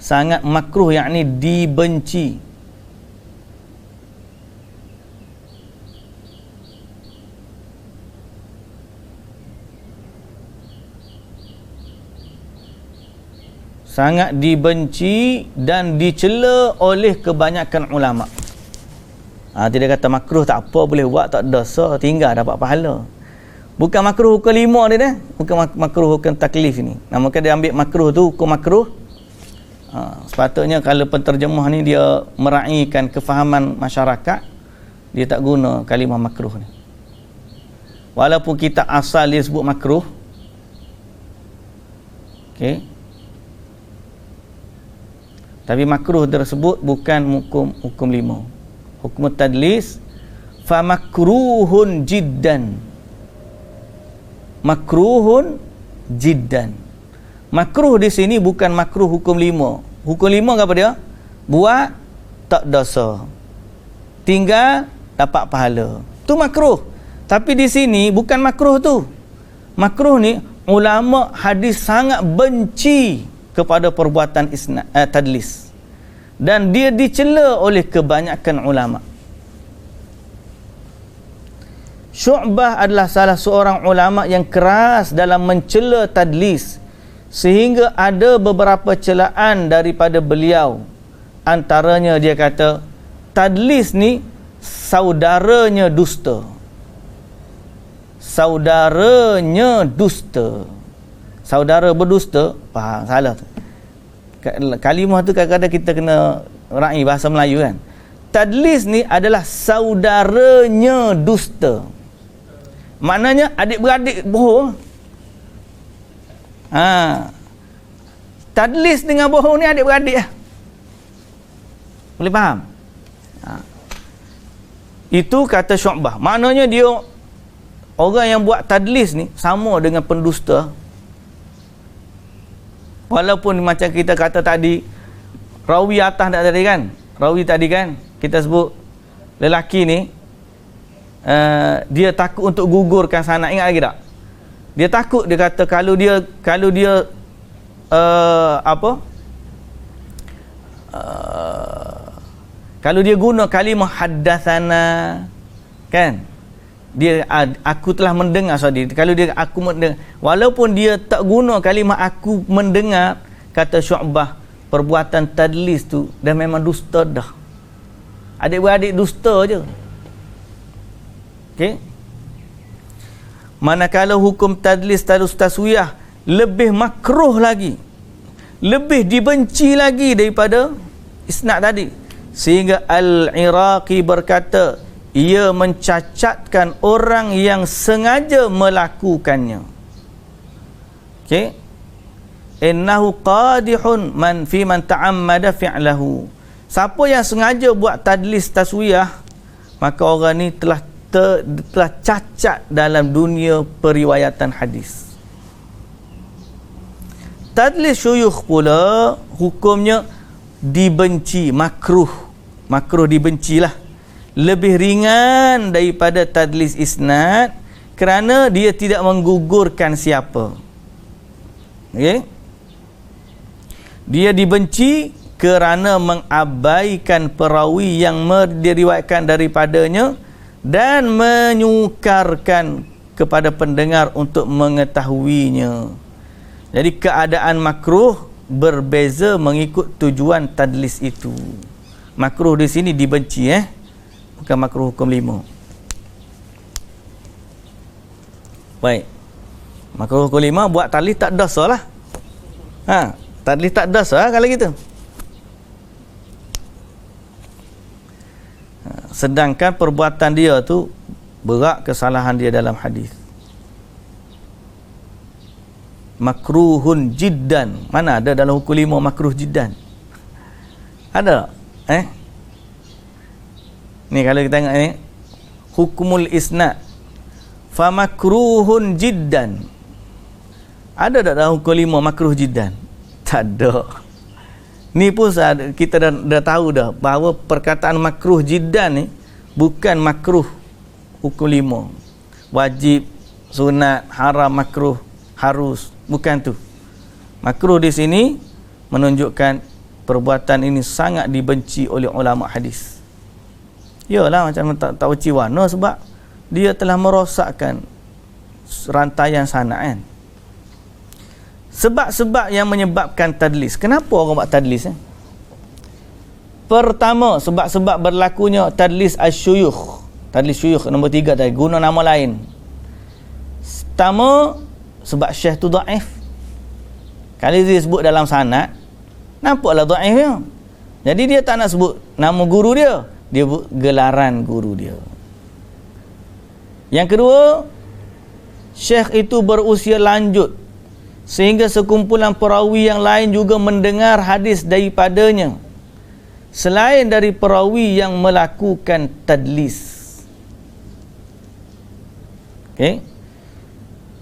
Sangat makruh, yakni dibenci. Sangat dibenci dan dicela oleh kebanyakan ulama. Tidak kata makruh tak apa, boleh buat, tak dosa, tinggal dapat pahala. Bukan makruh hukum 5 dia dah. Bukan makruh hukum taklif ni. Namakan dia ambil makruh tu hukum makruh. Sepatutnya kalau penterjemah ni dia meraihkan kefahaman masyarakat, dia tak guna kalimah makruh ni. Walaupun kita asal dia sebut makruh. Okey. Tapi makruh tersebut bukan hukum 5. Hukum tadlis fa makruhun jiddan. Makruhun jiddan. Makruh di sini bukan makruh hukum 5. Hukum 5 apa dia? Buat tak dosa, tinggal dapat pahala. Tu makruh. Tapi di sini bukan makruh tu. Makruh ni ulama hadis sangat benci kepada perbuatan tadlis. Dan dia dicela oleh kebanyakan ulama. Syu'bah adalah salah seorang ulama yang keras dalam mencela tadlis, sehingga ada beberapa celaan daripada beliau. Antaranya dia kata tadlis ni saudaranya dusta. Saudaranya dusta. Saudara berdusta, faham salah tu. Kalimah tu kadang-kadang kita kena ra'i bahasa Melayu kan. Tadlis ni adalah saudaranya dusta. Maknanya adik-beradik bohong. Tadlis dengan bohong ni adik-beradik lah. Boleh faham? Itu kata Syu'bah. Maknanya dia, orang yang buat tadlis ni sama dengan pendusta. Walaupun macam kita kata tadi, rawi atas tak tadi kan? Rawi tadi kan? Kita sebut lelaki ni, dia takut untuk gugurkan sanad. Ingat lagi tak? Dia takut, dia kata kalau dia kalau dia guna kalimah haddatsana kan, dia aku telah mendengar, kalau dia aku mendengar, walaupun dia tak guna kalimah aku mendengar, kata Syu'bah, perbuatan tadlis tu dah memang dusta dah. Adik-beradik dusta je. Okey. Manakala hukum tadlis taswiyah lebih makruh lagi, lebih dibenci lagi daripada isnad tadi, sehingga Al-Iraqi berkata ia mencacatkan orang yang sengaja melakukannya. Okey, innahu qadihun man ta'ammada fi'lahu. Siapa yang sengaja buat tadlis taswiyah, maka orang ni telah cacat dalam dunia periwayatan hadis. Tadlis syuyukh pula hukumnya dibenci, makruh dibencilah, lebih ringan daripada tadlis isnad kerana dia tidak menggugurkan siapa. Okey, dia dibenci kerana mengabaikan perawi yang diriwayatkan daripadanya dan menyukarkan kepada pendengar untuk mengetahuinya. Jadi keadaan makruh berbeza mengikut tujuan tadlis itu. Makruh di sini dibenci, bukan makruh hukum 5. Baik. Makruh hukum 5 buat tadlis tak dosa lah. Tadlis tak dosa kalau gitu. Sedangkan perbuatan dia tu berat kesalahan dia dalam hadis. Makruhun jiddan. Mana ada dalam hukum 5 makruh jiddan? Ada? Ni kalau kita tengok ni, hukumul isnad fa makruhun jiddan. Ada tak dalam hukum 5 makruh jiddan? Tak ada. Ni pun kita dah tahu dah bahawa perkataan makruh jiddan ni bukan makruh hukum 5. Wajib, sunat, haram, makruh, harus, bukan tu. Makruh di sini menunjukkan perbuatan ini sangat dibenci oleh ulama hadis. Yalah, macam tak uci warna sebab dia telah merosakkan rantaian sanad kan. Sebab-sebab yang menyebabkan tadlis. Kenapa orang buat tadlis? Pertama, sebab-sebab berlakunya tadlis asyuyukh. Tadlis syuyukh nombor 3 tadi, guna nama lain. Pertama, sebab syekh tu dhaif. Kalau dia sebut dalam sanad, nampaklah dhaif dia. Jadi dia tak nak sebut nama guru dia, dia sebut gelaran guru dia. Yang kedua, syekh itu berusia lanjut sehingga sekumpulan perawi yang lain juga mendengar hadis daripadanya selain dari perawi yang melakukan tadlis. Okey.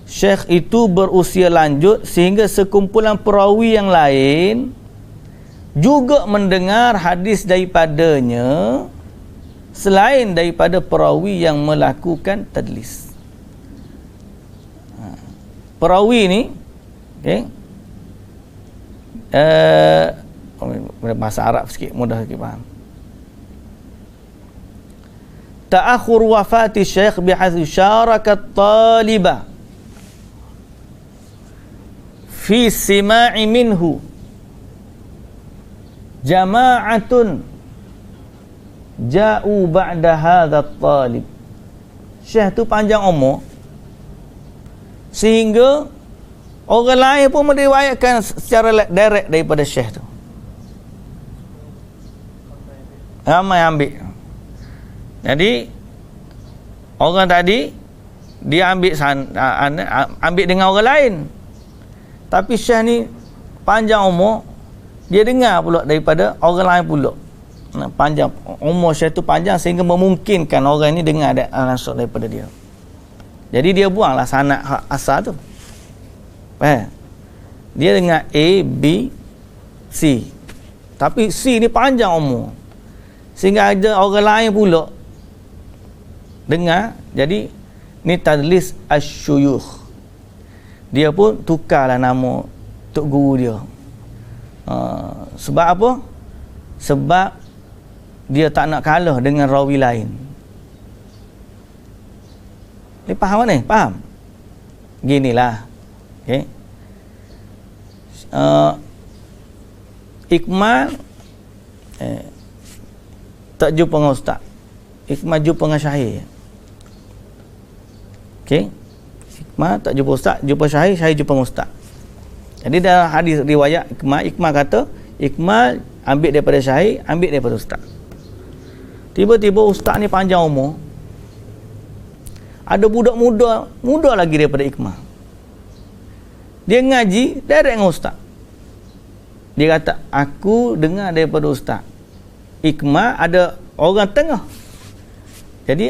Syekh itu berusia lanjut sehingga sekumpulan perawi yang lain juga mendengar hadis daripadanya selain daripada perawi yang melakukan tadlis. Perawi ni, okey, bahasa Arab sikit, mudah sikit faham. Ta'akhur wafati syekh bihaythu syarakat taliba fi sima'i minhu jama'atun ja'u ba'da hadha talib. Syekh tu panjang umur sehingga orang lain pun meriwayatkan secara direct daripada syekh tu. Ramai ambil. Jadi orang tadi dia ambil dengan orang lain. Tapi syekh ni panjang umur, dia dengar pula daripada orang lain pula. Panjang umur syekh tu panjang sehingga memungkinkan orang ni dengar langsung daripada dia. Jadi dia buanglah sanad asal tu. Dia dengar A, B, C. Tapi C ni panjang umur sehingga ada orang lain pula dengar. Jadi ni tadlis asyuyukh. Dia pun tukarlah nama tok guru dia. Sebab apa? Sebab dia tak nak kalah dengan rawi lain. Ni faham ni? Faham? Ginilah. Okey. Ikmal tak jumpa dengan ustaz. Ikmal jumpa dengan Syahir. Okey. Ikmal tak jumpa ustaz, jumpa Syahir, Syahir jumpa dengan ustaz. Jadi dalam hadis riwayat Ikmal kata, Ikmal ambil daripada Syahir, ambil daripada ustaz. Tiba-tiba ustaz ni panjang umur. Ada budak muda lagi daripada Ikmal. Dia ngaji direct dengan ustaz. Dia kata, aku dengar daripada ustaz. Ikmal ada orang tengah. Jadi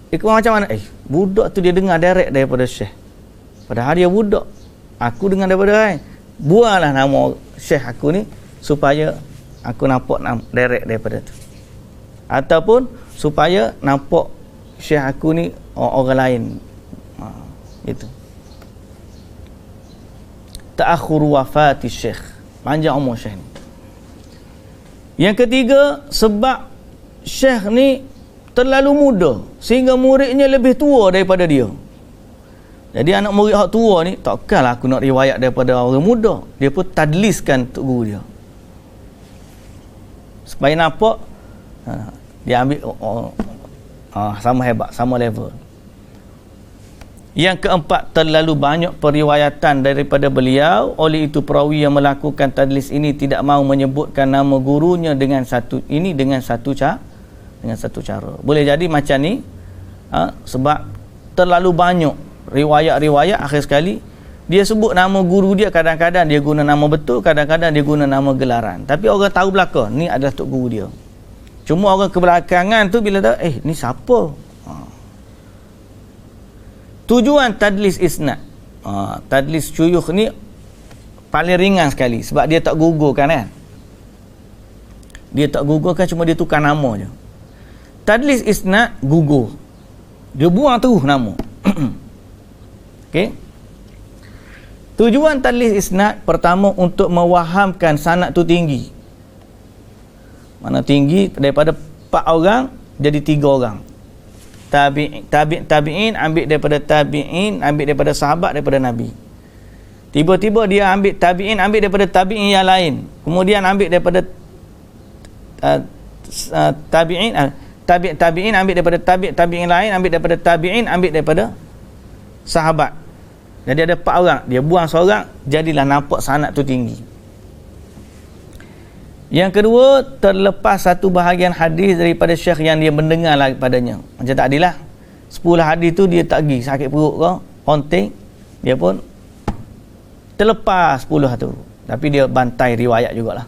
Ikmal macam mana? Budak tu dia dengar direct daripada syekh. Padahal dia budak. Aku dengar daripada lain. Buanglah nama syekh aku ni supaya aku nampak direct daripada tu. Ataupun supaya nampak syekh aku ni orang lain. Itu. Ta'akhur wafati syekh. Panjang umur syekh ni. Yang ketiga, sebab syekh ni terlalu muda sehingga muridnya lebih tua daripada dia. Jadi anak murid hak tua ni, takkanlah aku nak riwayat daripada orang muda. Dia pun tadliskan tok guru dia. Supaya nampak dia ambil sama hebat, sama level. Yang keempat, terlalu banyak periwayatan daripada beliau, oleh itu perawi yang melakukan tadlis ini tidak mahu menyebutkan nama gurunya dengan satu cara. Boleh jadi macam ni, sebab terlalu banyak riwayat-riwayat, akhir sekali dia sebut nama guru dia, kadang-kadang dia guna nama betul, kadang-kadang dia guna nama gelaran. Tapi orang tahu belakang ni adalah tok guru dia. Cuma orang kebelakangan tu bila tahu, ni siapa? Tujuan tadlis isnad, tadlis syuyukh ni paling ringan sekali sebab dia tak gugurkan kan. Dia tak gugurkan, cuma dia tukar nama je. Tadlis isnad gugur. Dia buang terus nama. Okey. Tujuan tadlis isnad pertama untuk mewahamkan sanad tu tinggi. Mana tinggi daripada 4 orang jadi 3 orang. Tabi'in ambil daripada tabi'in, ambil daripada sahabat, daripada Nabi. Tiba-tiba dia ambil tabi'in, ambil daripada tabi'in yang lain. Kemudian ambil daripada tabi'in ambil daripada tabi'in lain, ambil daripada tabi'in, ambil daripada sahabat. Jadi ada 4 orang, dia buang seorang, jadilah nampak sanad tu tinggi. Yang kedua, terlepas satu bahagian hadis daripada syekh yang dia mendengar lagi padanya. Macam tadilah 10 hadis tu dia tak pergi, sakit perut ke, onting, dia pun terlepas 10 tu, tapi dia bantai riwayat jugalah.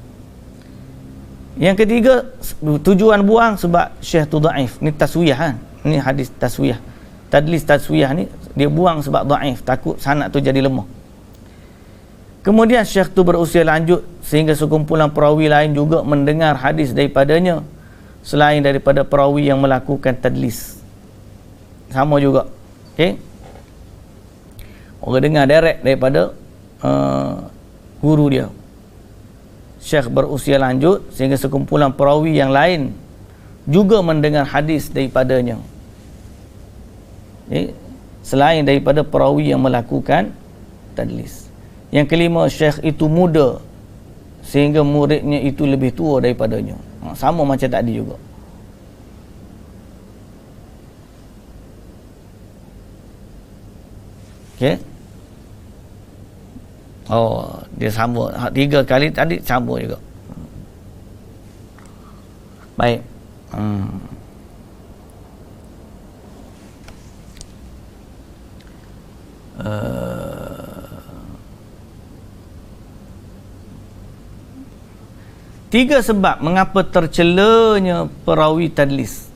Yang ketiga, tujuan buang sebab syekh tu dhaif. Ni taswiyah kan, ni hadis taswiyah, tadlis taswiyah ni dia buang sebab dhaif, takut sanad tu jadi lemah. Kemudian syekh tu berusia lanjut sehingga sekumpulan perawi lain juga mendengar hadis daripadanya selain daripada perawi yang melakukan tadlis. Sama juga. Okey. Orang dengar direct daripada guru dia. Syekh berusia lanjut sehingga sekumpulan perawi yang lain juga mendengar hadis daripadanya. Selain daripada perawi yang melakukan tadlis. Yang kelima, syekh itu muda sehingga muridnya itu lebih tua daripadanya. Sama macam tadi juga. Okey. Oh, dia sama. 3 kali tadi sama juga. Baik. Tiga sebab mengapa tercelanya perawi tadlis.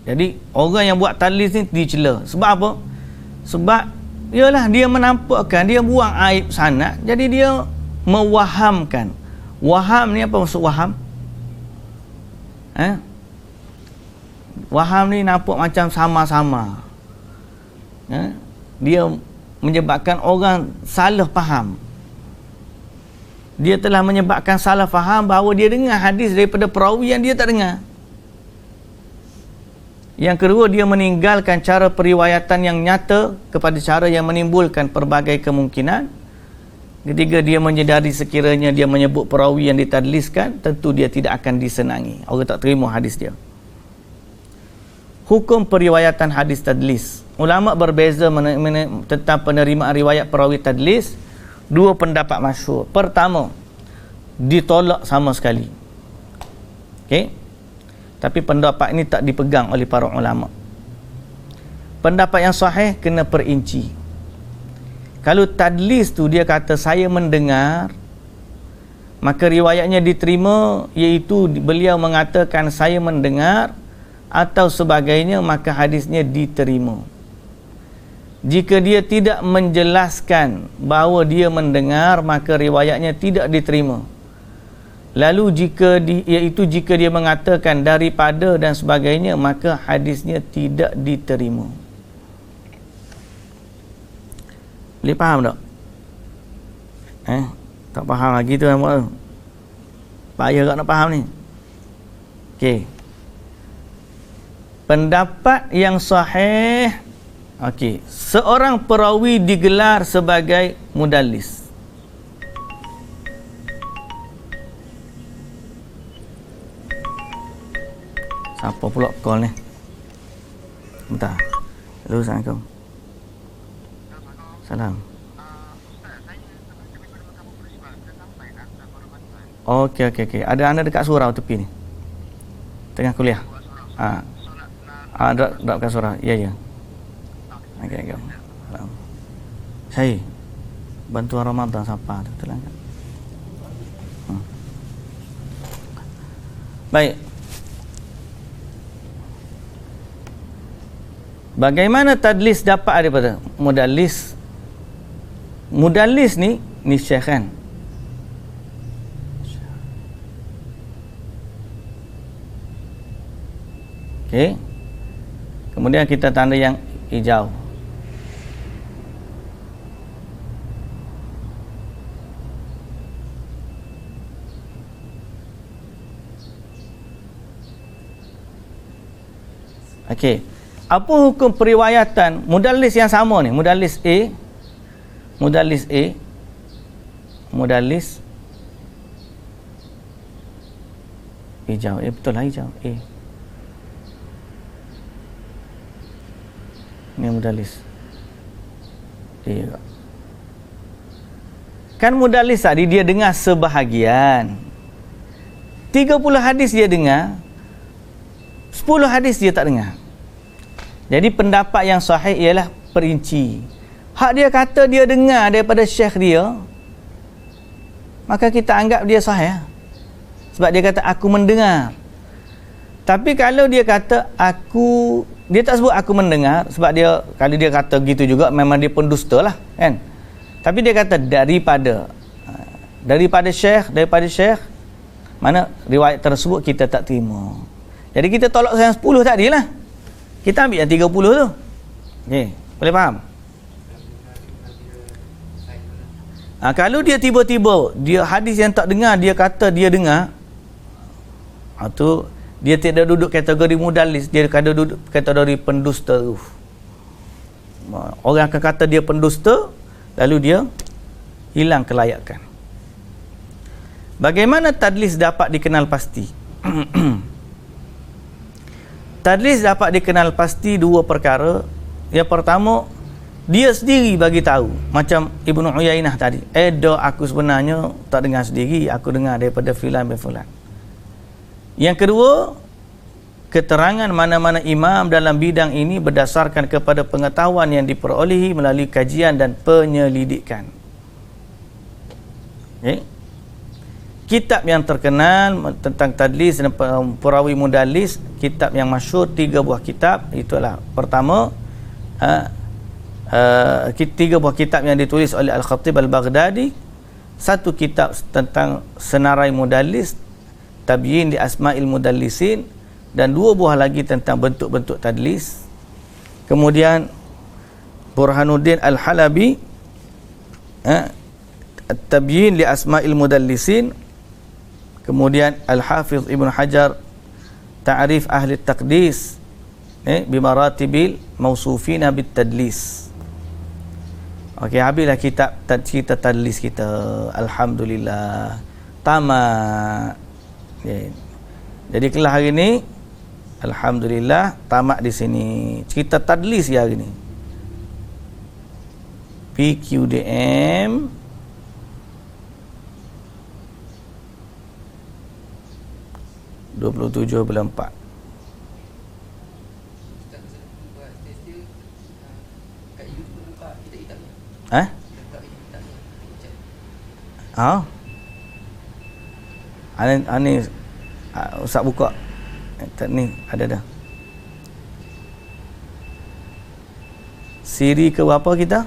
Jadi orang yang buat tadlis ni dicela. Sebab apa? Sebab ialah dia menampakkan, dia buang aib sanad, jadi dia mewahamkan. Waham ni apa maksud waham? Waham ni nampak macam sama-sama. Dia menyebabkan orang salah faham. Dia telah menyebabkan salah faham bahawa dia dengar hadis daripada perawi yang dia tak dengar. Yang kedua, dia meninggalkan cara periwayatan yang nyata kepada cara yang menimbulkan pelbagai kemungkinan. Ketiga, dia menyedari sekiranya dia menyebut perawi yang ditadliskan, tentu dia tidak akan disenangi. Orang tak terima hadis dia. Hukum periwayatan hadis tadlis. Ulama berbeza tentang penerimaan riwayat perawi tadlis. Dua pendapat masyhur. Pertama, ditolak sama sekali. Okey. Tapi pendapat ini tak dipegang oleh para ulama. Pendapat yang sahih kena perinci. Kalau tadlis tu dia kata saya mendengar, maka riwayatnya diterima, iaitu beliau mengatakan saya mendengar atau sebagainya, maka hadisnya diterima. Jika dia tidak menjelaskan bahawa dia mendengar, maka riwayatnya tidak diterima. Lalu jika dia mengatakan daripada dan sebagainya, maka hadisnya tidak diterima. Boleh faham tak? Tak faham lagi tu nampak tu. Payah tak nak faham ni. Okey. Pendapat yang sahih, okey, seorang perawi digelar sebagai mudallis. Siapa pula call ni? Bentar. Hello, Assalamualaikum. Salam. Okey. Ada anda dekat surau tepi ni? Tengah kuliah? Dekat surau. Ya. Okey. Salam. Saya bantuan Ramadan siapa tu? Betul kan? Baik. Bagaimana tadlis dapat daripada mudallis? Mudallis ni syekh kan? Okey. Kemudian kita tanda yang hijau. Okey. Apa hukum periwayatan mudallis yang sama ni? Mudallis hijau. Betul lah hijau. Ni mudallis. Kan mudallis tadi dia dengar sebahagian. 30 hadis dia dengar, 10 hadis dia tak dengar. Jadi pendapat yang sahih ialah perinci. Hak dia kata dia dengar daripada syekh dia, maka kita anggap dia sahih. Sebab dia kata aku mendengar. Tapi kalau dia kata dia tak sebut aku mendengar, sebab dia kalau dia kata gitu juga memang dia pendusta lah, kan. Tapi dia kata daripada syekh, mana riwayat tersebut kita tak terima. Jadi kita tolak yang 10 tadi lah. Kita ambil yang 30 tu. Okey, boleh faham? Kalau dia tiba-tiba dia hadis yang tak dengar, dia kata dia dengar, tu dia tidak duduk kategori mudallis, dia kada duduk kategori pendusta tu. Orang akan kata dia pendusta, lalu dia hilang kelayakan. Bagaimana tadlis dapat dikenal pasti? Tadlis dapat dikenal pasti dua perkara. Yang pertama, dia sendiri bagi tahu, macam Ibnu Uyainah tadi, aku sebenarnya tak dengar sendiri, aku dengar daripada fulan bin fulan. Yang kedua, keterangan mana-mana imam dalam bidang ini berdasarkan kepada pengetahuan yang diperolehi melalui kajian dan penyelidikan. Okay. Kitab yang terkenal tentang tadlis dan perawi mudallis, kitab yang masyhur 3 buah kitab, itulah pertama, 3 buah kitab yang ditulis oleh Al-Khatib Al-Baghdadi, satu kitab tentang senarai mudallis, Tabyin li Asma'il Mudallisin, dan 2 buah lagi tentang bentuk-bentuk tadlis. Kemudian Burhanuddin Al-Halabi, Tabyin li Asma'il Mudallisin. Kemudian Al-Hafiz Ibn Hajar, Ta'rif Ahli Taqdis bimaratibil mausufina bit tadlis. Okey, habislah kitab kita tadlis kita. Alhamdulillah, tamat. Okay. Jadi kelas hari ni alhamdulillah tamat di sini. Cerita tadlis ya hari ni. PQDM 27/4. Ani Ustaz buka ni ada dah. Siri ke berapa kita?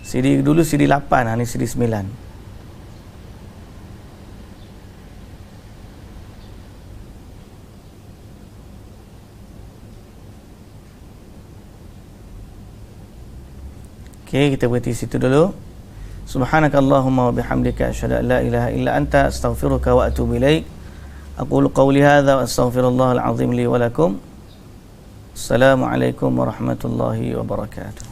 Siri dulu siri 8, ni siri 9. Okey, kita berhenti situ dulu. Subhanakallahumma wa bihamdika asyhadu an la ilaha illa anta astaghfiruka wa atubu ilaik. Aqulu qawli hadza wa astaghfirullahal azim li wa lakum. Assalamualaikum warahmatullahi wabarakatuh.